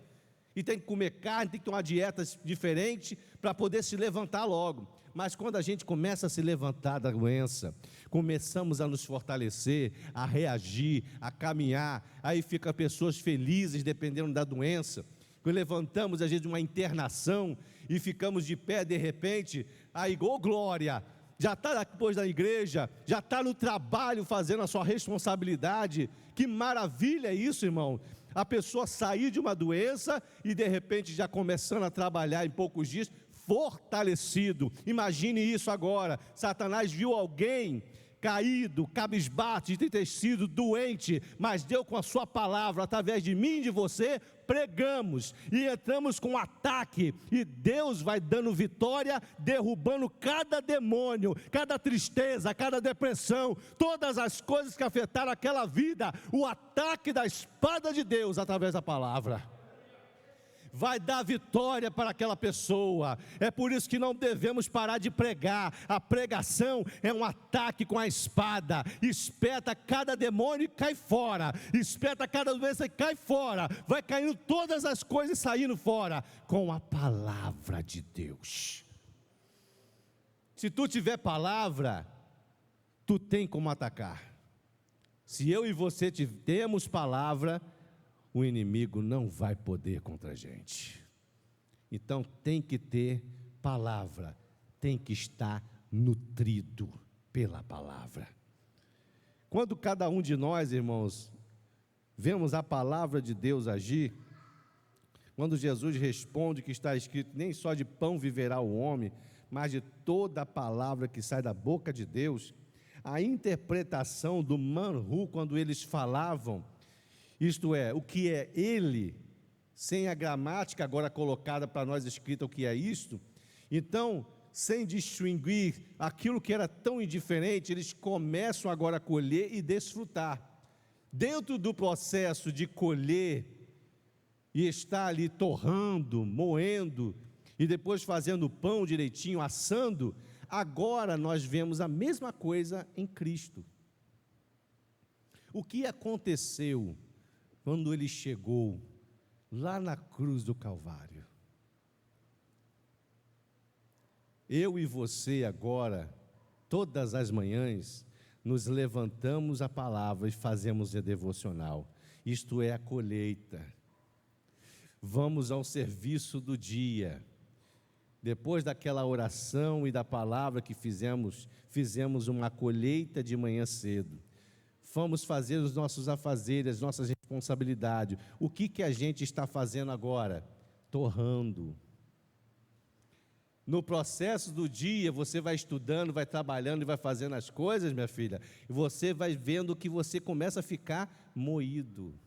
E tem que comer carne, tem que ter uma dieta diferente para poder se levantar logo. Mas quando a gente começa a se levantar da doença, começamos a nos fortalecer, a reagir, a caminhar, aí fica pessoas felizes dependendo da doença. Quando levantamos a gente de uma internação e ficamos de pé de repente, aí, ô glória, já está depois da igreja, já está no trabalho fazendo a sua responsabilidade. Que maravilha isso, irmão! A pessoa sair de uma doença e de repente já começando a trabalhar em poucos dias, fortalecido. Imagine isso agora. Satanás viu alguém caído, cabisbaixo, de ter sido doente, mas Deus com a sua palavra, através de mim e de você, pregamos e entramos com ataque, e Deus vai dando vitória, derrubando cada demônio, cada tristeza, cada depressão, todas as coisas que afetaram aquela vida. O ataque da espada de Deus através da palavra vai dar vitória para aquela pessoa. É por isso que não devemos parar de pregar. A pregação é um ataque com a espada. Espeta cada demônio e cai fora. Espeta cada doença e cai fora. Vai caindo todas as coisas saindo fora com a palavra de Deus. Se tu tiver palavra, tu tem como atacar. Se eu e você temos palavra, o inimigo não vai poder contra a gente. Então tem que ter palavra, tem que estar nutrido pela palavra. Quando cada um de nós, irmãos, vemos a palavra de Deus agir, quando Jesus responde que está escrito, nem só de pão viverá o homem, mas de toda a palavra que sai da boca de Deus, a interpretação do manhu, quando eles falavam, isto é, o que é ele, sem a gramática agora colocada para nós escrita o que é isto, então, sem distinguir aquilo que era tão indiferente, eles começam agora a colher e desfrutar. Dentro do processo de colher, e estar ali torrando, moendo, e depois fazendo pão direitinho, assando, agora nós vemos a mesma coisa em Cristo. O que aconteceu quando ele chegou lá na cruz do Calvário? Eu e você agora, todas as manhãs, nos levantamos a palavra e fazemos a devocional. Isto é a colheita. Vamos ao serviço do dia. Depois daquela oração e da palavra que fizemos uma colheita de manhã cedo. Vamos fazer os nossos afazeres, as nossas responsabilidades. O que a gente está fazendo agora? Torrando. No processo do dia, você vai estudando, vai trabalhando e vai fazendo as coisas, minha filha, e você vai vendo que você começa a ficar moído.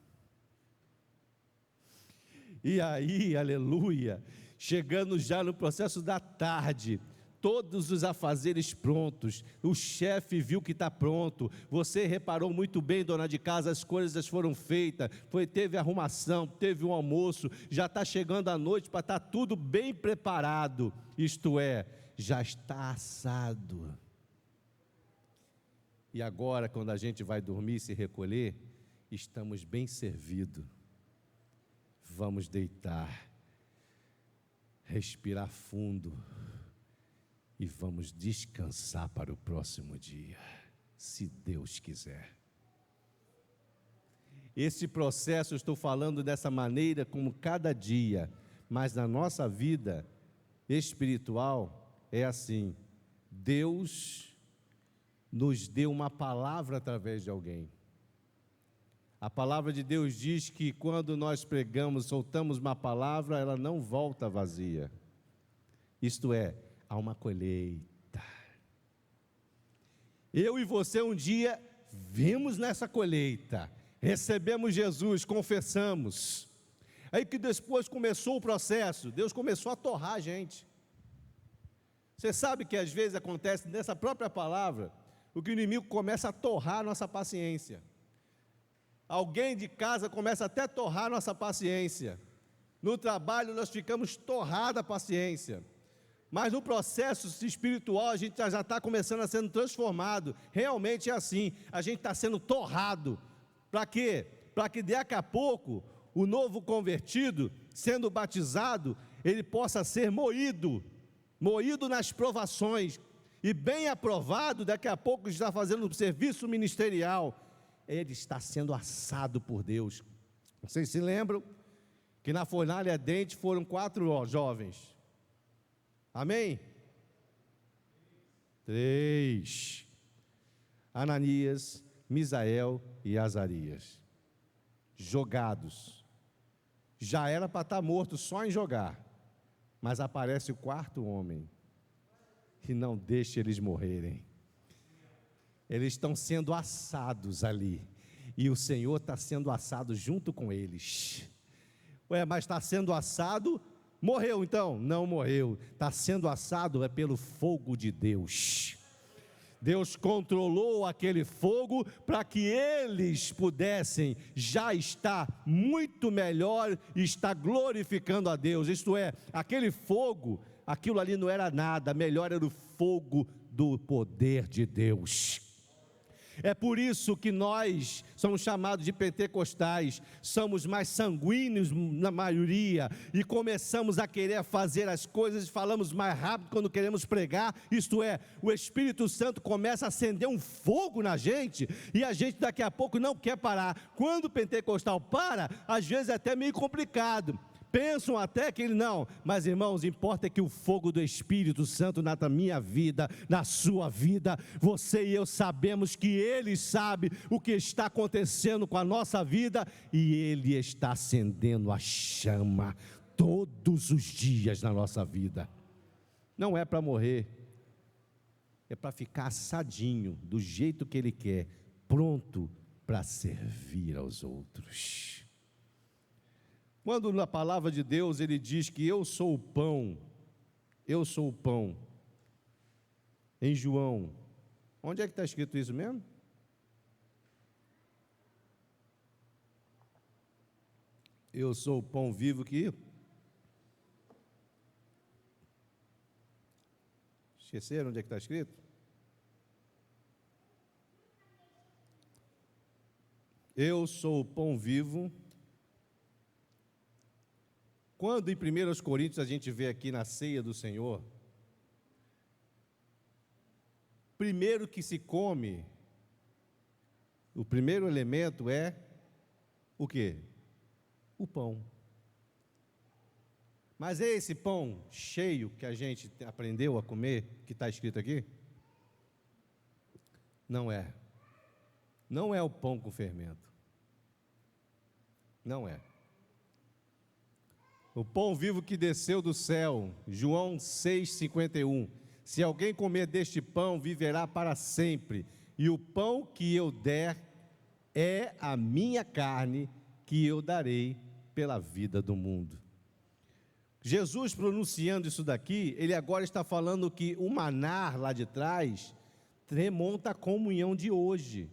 E aí, aleluia, chegando já no processo da tarde, todos os afazeres prontos, o chefe viu que está pronto, você reparou muito bem, dona de casa, as coisas foram feitas, teve arrumação, teve um almoço, já está chegando a noite para estar tudo bem preparado, isto é, já está assado. E agora, quando a gente vai dormir e se recolher, estamos bem servidos. Vamos deitar, respirar fundo, e vamos descansar para o próximo dia, se Deus quiser. Esse processo, eu estou falando dessa maneira como cada dia, mas na nossa vida espiritual é assim, Deus nos deu uma palavra através de alguém. A palavra de Deus diz que quando nós pregamos, soltamos uma palavra, ela não volta vazia. Isto é, há uma colheita. Eu e você um dia vimos nessa colheita, recebemos Jesus, confessamos. Aí que depois começou o processo, Deus começou a torrar a gente. Você sabe que às vezes acontece nessa própria palavra, o que o inimigo começa a torrar a nossa paciência. Alguém de casa começa até a torrar a nossa paciência. No trabalho nós ficamos torrada a paciência. Mas no processo espiritual a gente já está começando a sendo transformado. Realmente é assim, a gente está sendo torrado. Para quê? Para que daqui a pouco o novo convertido, sendo batizado, ele possa ser moído nas provações, e bem aprovado, daqui a pouco está fazendo um serviço ministerial, ele está sendo assado por Deus. Vocês se lembram que na fornalha ardente foram 4 jovens, amém? 3, Ananias, Misael e Azarias, jogados. Já era para estar morto só em jogar, mas aparece o 4º homem, que não deixa eles morrerem. Eles estão sendo assados ali, e o Senhor está sendo assado junto com eles. Ué, mas está sendo assado, morreu então? Não morreu, está sendo assado pelo fogo de Deus. Deus controlou aquele fogo para que eles pudessem já estar muito melhor e estar glorificando a Deus. Isto é, aquele fogo, aquilo ali não era nada, melhor era o fogo do poder de Deus. É por isso que nós somos chamados de pentecostais, somos mais sanguíneos na maioria, e começamos a querer fazer as coisas e falamos mais rápido quando queremos pregar. Isto é, o Espírito Santo começa a acender um fogo na gente, e a gente daqui a pouco não quer parar. Quando o pentecostal para, às vezes é até meio complicado. Pensam até que ele não, mas irmãos, importa é que o fogo do Espírito Santo na minha vida, na sua vida, você e eu sabemos que Ele sabe o que está acontecendo com a nossa vida, e Ele está acendendo a chama todos os dias na nossa vida. Não é para morrer, é para ficar assadinho, do jeito que Ele quer, pronto para servir aos outros. Quando na palavra de Deus ele diz que eu sou o pão, em João, onde é que está escrito isso mesmo? Eu sou o pão vivo que... Esqueceram onde é que está escrito? Eu sou o pão vivo. Quando em 1 Coríntios a gente vê aqui na ceia do Senhor, primeiro que se come, o primeiro elemento é o quê? O pão. Mas é esse pão cheio que a gente aprendeu a comer, que está escrito aqui? Não é. Não é o pão com fermento. Não é. O pão vivo que desceu do céu, João 6,51. Se alguém comer deste pão, viverá para sempre. E o pão que eu der é a minha carne, que eu darei pela vida do mundo. Jesus pronunciando isso daqui, ele agora está falando que o maná lá de trás remonta à comunhão de hoje.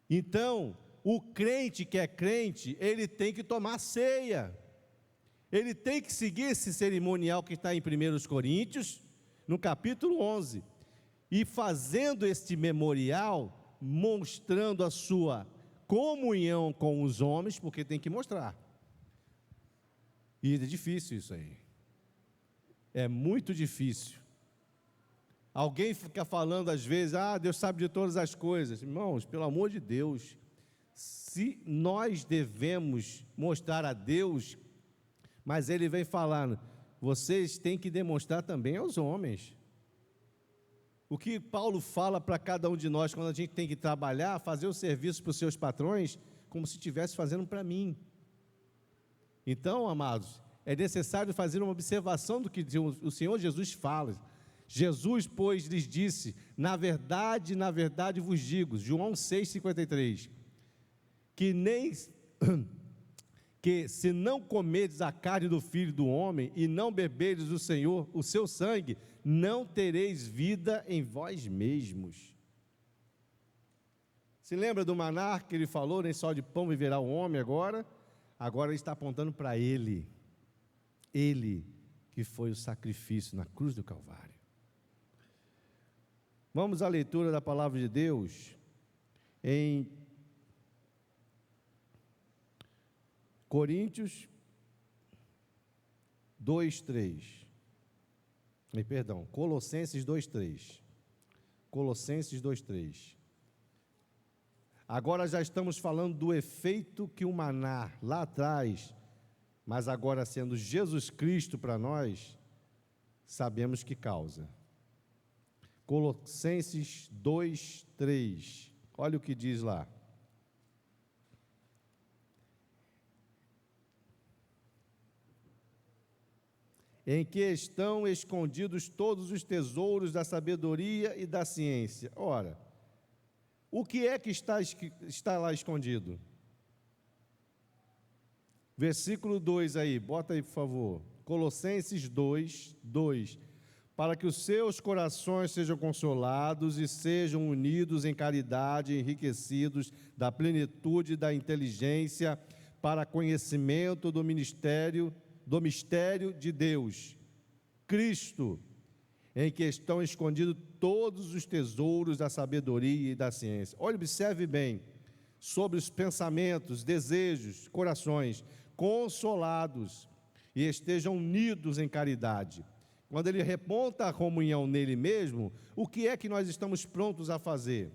Então, o crente que é crente, ele tem que tomar ceia. Ele tem que seguir esse cerimonial que está em 1 Coríntios, no capítulo 11, e fazendo este memorial, mostrando a sua comunhão com os homens, porque tem que mostrar. E é difícil isso aí, é muito difícil. Alguém fica falando às vezes, Deus sabe de todas as coisas. Irmãos, pelo amor de Deus, se nós devemos mostrar a Deus, mas ele vem falando, vocês têm que demonstrar também aos homens. O que Paulo fala para cada um de nós, quando a gente tem que trabalhar, fazer o serviço para os seus patrões, como se estivesse fazendo para mim. Então, amados, é necessário fazer uma observação do que o Senhor Jesus fala. Jesus, pois, lhes disse, na verdade vos digo, João 6,53, que nem que se não comerdes a carne do Filho do Homem e não beberdes do Senhor o seu sangue, não tereis vida em vós mesmos. Se lembra do maná que ele falou, nem só de pão viverá o homem agora? Agora ele está apontando para ele que foi o sacrifício na cruz do Calvário. Vamos à leitura da palavra de Deus em Coríntios 2:3. Perdão, Colossenses 2:3. Colossenses 2:3. Agora já estamos falando do efeito que o maná lá atrás, mas agora sendo Jesus Cristo para nós, sabemos que causa. Colossenses 2:3. Olha o que diz lá. Em que estão escondidos todos os tesouros da sabedoria e da ciência. Ora, o que é que está lá escondido? Versículo 2 aí, bota aí por favor. Colossenses 2:2. Para que os seus corações sejam consolados e sejam unidos em caridade, enriquecidos da plenitude da inteligência, para conhecimento do mistério de Deus, Cristo, em que estão escondidos todos os tesouros da sabedoria e da ciência. Olha, observe bem, sobre os pensamentos, desejos, corações, consolados e estejam unidos em caridade. Quando ele remonta a comunhão nele mesmo, o que é que nós estamos prontos a fazer?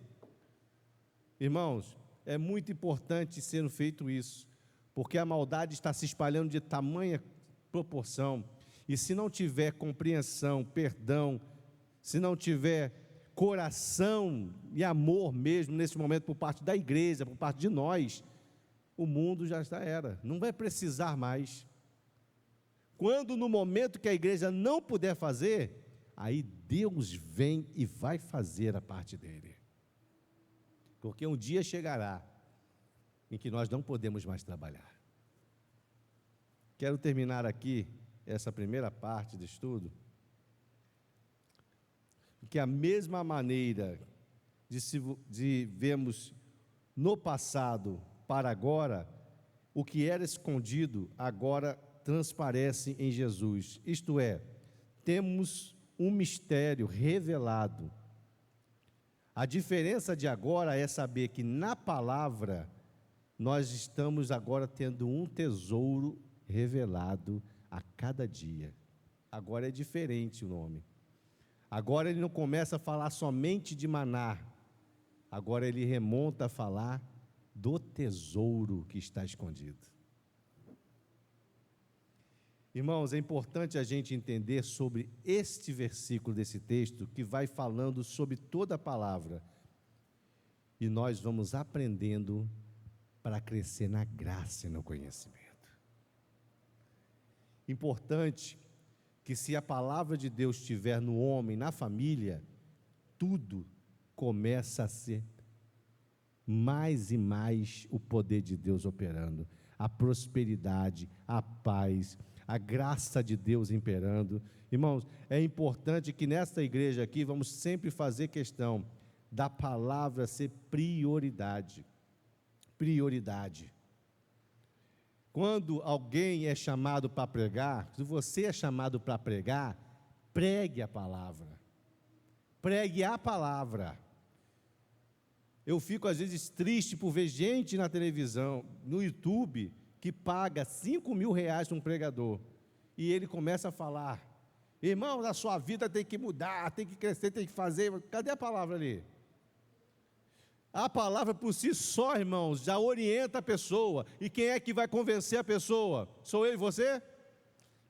Irmãos, é muito importante ser feito isso, porque a maldade está se espalhando de tamanha proporção, e se não tiver compreensão, perdão, se não tiver coração e amor mesmo nesse momento por parte da igreja, por parte de nós, o mundo já era, não vai precisar mais. Quando no momento que a igreja não puder fazer, aí Deus vem e vai fazer a parte dele, porque um dia chegará em que nós não podemos mais trabalhar. Quero terminar aqui essa primeira parte do estudo, que a mesma maneira de vermos no passado para agora, o que era escondido agora transparece em Jesus. Isto é, temos um mistério revelado. A diferença de agora é saber que na palavra nós estamos agora tendo um tesouro revelado a cada dia. Agora é diferente o nome. Agora ele não começa a falar somente de maná. Agora ele remonta a falar do tesouro que está escondido. Irmãos, é importante a gente entender sobre este versículo desse texto, que vai falando sobre toda a palavra. E nós vamos aprendendo para crescer na graça e no conhecimento. Importante que, se a palavra de Deus estiver no homem, na família, tudo começa a ser mais e mais o poder de Deus operando, a prosperidade, a paz, a graça de Deus imperando. Irmãos, é importante que nesta igreja aqui vamos sempre fazer questão da palavra ser prioridade. Prioridade. Quando alguém é chamado para pregar, se você é chamado para pregar, pregue a palavra. Pregue a palavra. Eu fico às vezes triste por ver gente na televisão, no YouTube, que paga R$5.000 para um pregador, e ele começa a falar: irmão, a sua vida tem que mudar, tem que crescer, tem que fazer. Cadê a palavra ali? A palavra por si só, irmãos, já orienta a pessoa. E quem é que vai convencer a pessoa? Sou eu e você?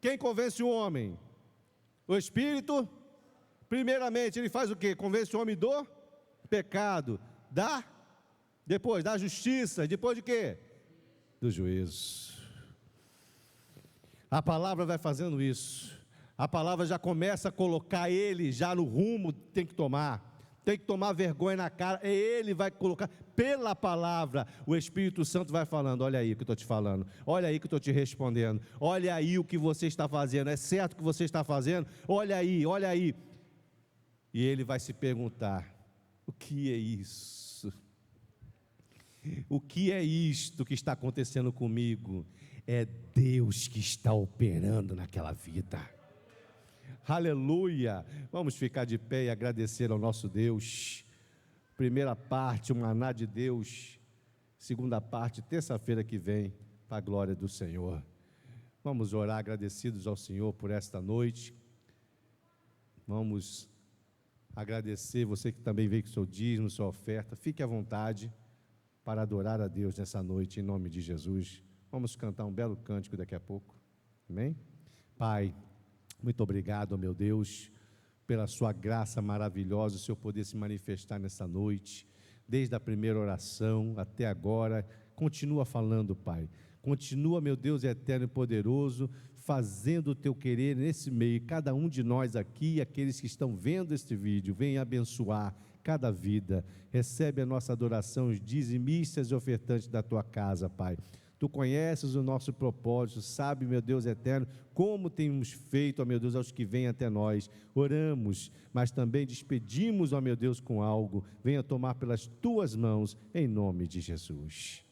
Quem convence o homem? O Espírito? Primeiramente, ele faz o quê? Convence o homem do pecado, depois da justiça, depois de quê? Do juízo. A palavra vai fazendo isso. A palavra já começa a colocar ele já no rumo que tem que tomar. tem que tomar vergonha na cara, Ele vai colocar, pela palavra, o Espírito Santo vai falando, olha aí o que eu estou te falando, olha aí o que eu estou te respondendo, olha aí o que você está fazendo, é certo o que você está fazendo? Olha aí, e ele vai se perguntar, o que é isso? O que é isto que está acontecendo comigo? É Deus que está operando naquela vida. Aleluia! Vamos ficar de pé e agradecer ao nosso Deus. Primeira parte, o maná de Deus. Segunda parte, terça-feira que vem, para a glória do Senhor. Vamos orar agradecidos ao Senhor por esta noite. Vamos agradecer você que também veio com seu dízimo, sua oferta. Fique à vontade para adorar a Deus nessa noite, em nome de Jesus. Vamos cantar um belo cântico daqui a pouco. Amém? Pai, muito obrigado, meu Deus, pela sua graça maravilhosa, o Senhor poder se manifestar nessa noite, desde a primeira oração até agora. Continua falando, Pai. Continua, meu Deus eterno e poderoso, fazendo o teu querer nesse meio. Cada um de nós aqui, aqueles que estão vendo este vídeo, venha abençoar cada vida. Recebe a nossa adoração, os dizimistas e ofertantes da tua casa, Pai. Tu conheces o nosso propósito, sabe, meu Deus eterno, como temos feito, ó meu Deus, aos que vêm até nós. Oramos, mas também despedimos, ó meu Deus, com algo. Venha tomar pelas tuas mãos, em nome de Jesus.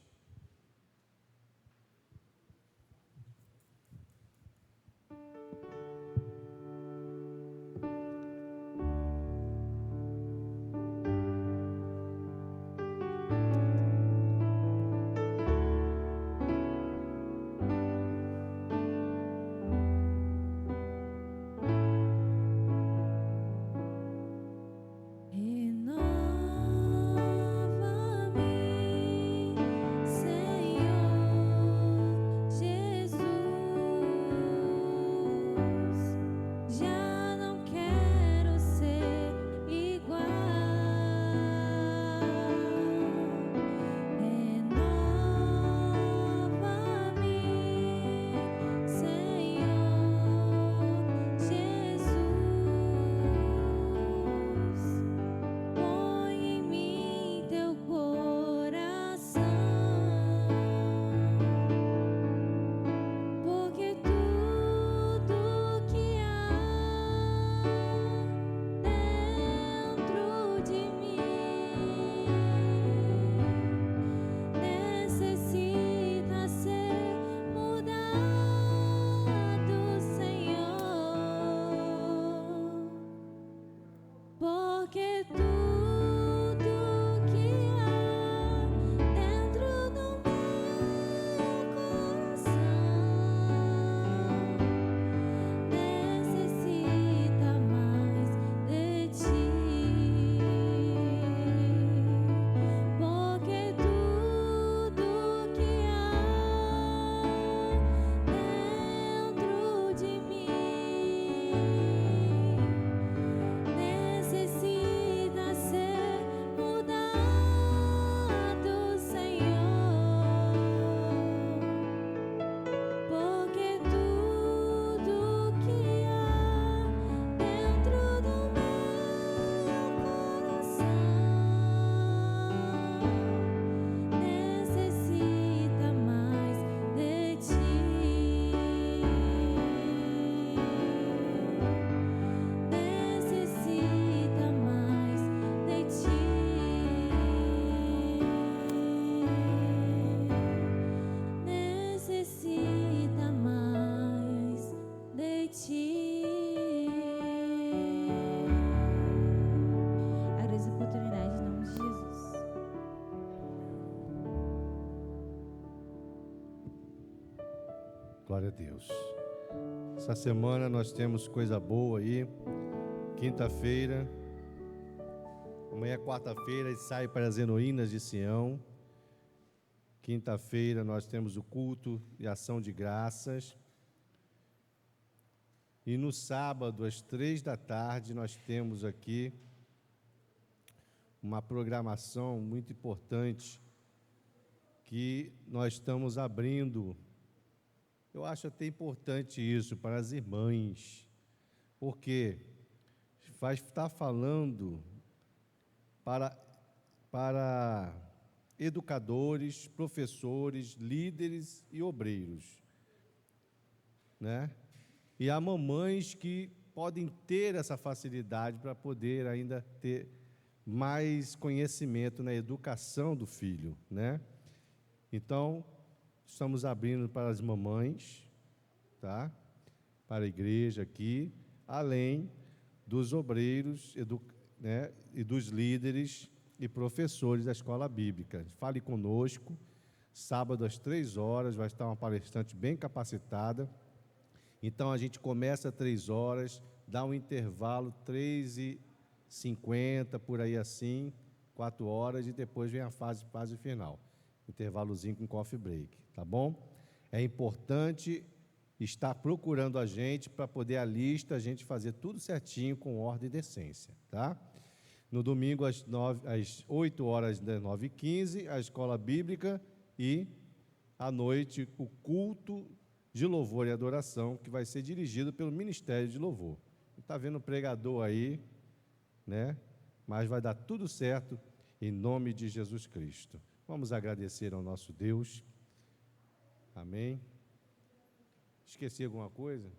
Glória a Deus. Essa semana nós temos coisa boa aí. Quinta-feira, amanhã é quarta-feira e sai para as Heroínas de Sião. Quinta-feira nós temos o culto e ação de graças. E no sábado, às 15h, nós temos aqui uma programação muito importante que nós estamos abrindo. Eu acho até importante isso para as irmãs, porque vai estar falando para educadores, professores, líderes e obreiros, né? E há mamães que podem ter essa facilidade para poder ainda ter mais conhecimento na educação do filho, né? Então, estamos abrindo para as mamães, tá? Para a igreja aqui, além dos obreiros, né? E dos líderes e professores da escola bíblica. Fale conosco, sábado às 3h, vai estar uma palestrante bem capacitada. Então, a gente começa às 3h, dá um intervalo, 3h50, por aí assim, 4h, e depois vem a fase final. Intervalozinho com coffee break, tá bom? É importante estar procurando a gente para poder a lista, a gente fazer tudo certinho, com ordem e decência, tá? No domingo, às 8h, das 9h15, a escola bíblica, e à noite, o culto de louvor e adoração, que vai ser dirigido pelo Ministério de Louvor. Está vendo o pregador aí, né? Mas vai dar tudo certo, em nome de Jesus Cristo. Vamos agradecer ao nosso Deus. Amém. Esqueci alguma coisa?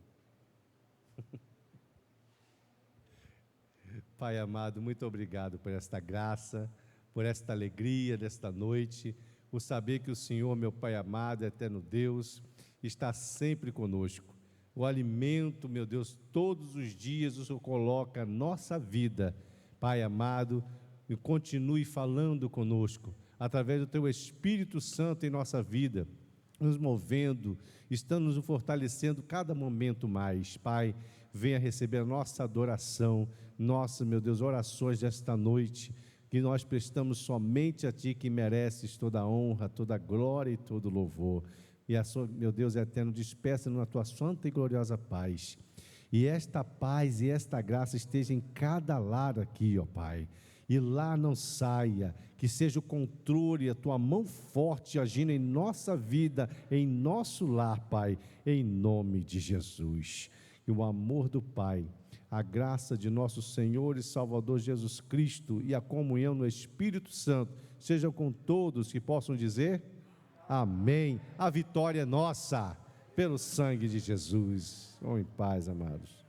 Pai amado, muito obrigado por esta graça, por esta alegria desta noite, por saber que o Senhor, meu Pai amado, eterno Deus, está sempre conosco. O alimento, meu Deus, todos os dias o Senhor coloca a nossa vida, Pai amado, e continue falando conosco, através do Teu Espírito Santo em nossa vida, nos movendo, estando nos fortalecendo cada momento mais. Pai, venha receber a nossa adoração, nossas, meu Deus, orações desta noite, que nós prestamos somente a Ti, que mereces toda a honra, toda a glória e todo o louvor. E a sua, meu Deus eterno, despeça-nos na Tua santa e gloriosa paz. E esta paz e esta graça esteja em cada lar aqui, ó Pai. E lá não saia, que seja o controle, a Tua mão forte agindo em nossa vida, em nosso lar, Pai, em nome de Jesus. E o amor do Pai, a graça de nosso Senhor e Salvador Jesus Cristo e a comunhão no Espírito Santo, seja com todos que possam dizer amém. A vitória é nossa, pelo sangue de Jesus. Vão em paz, amados.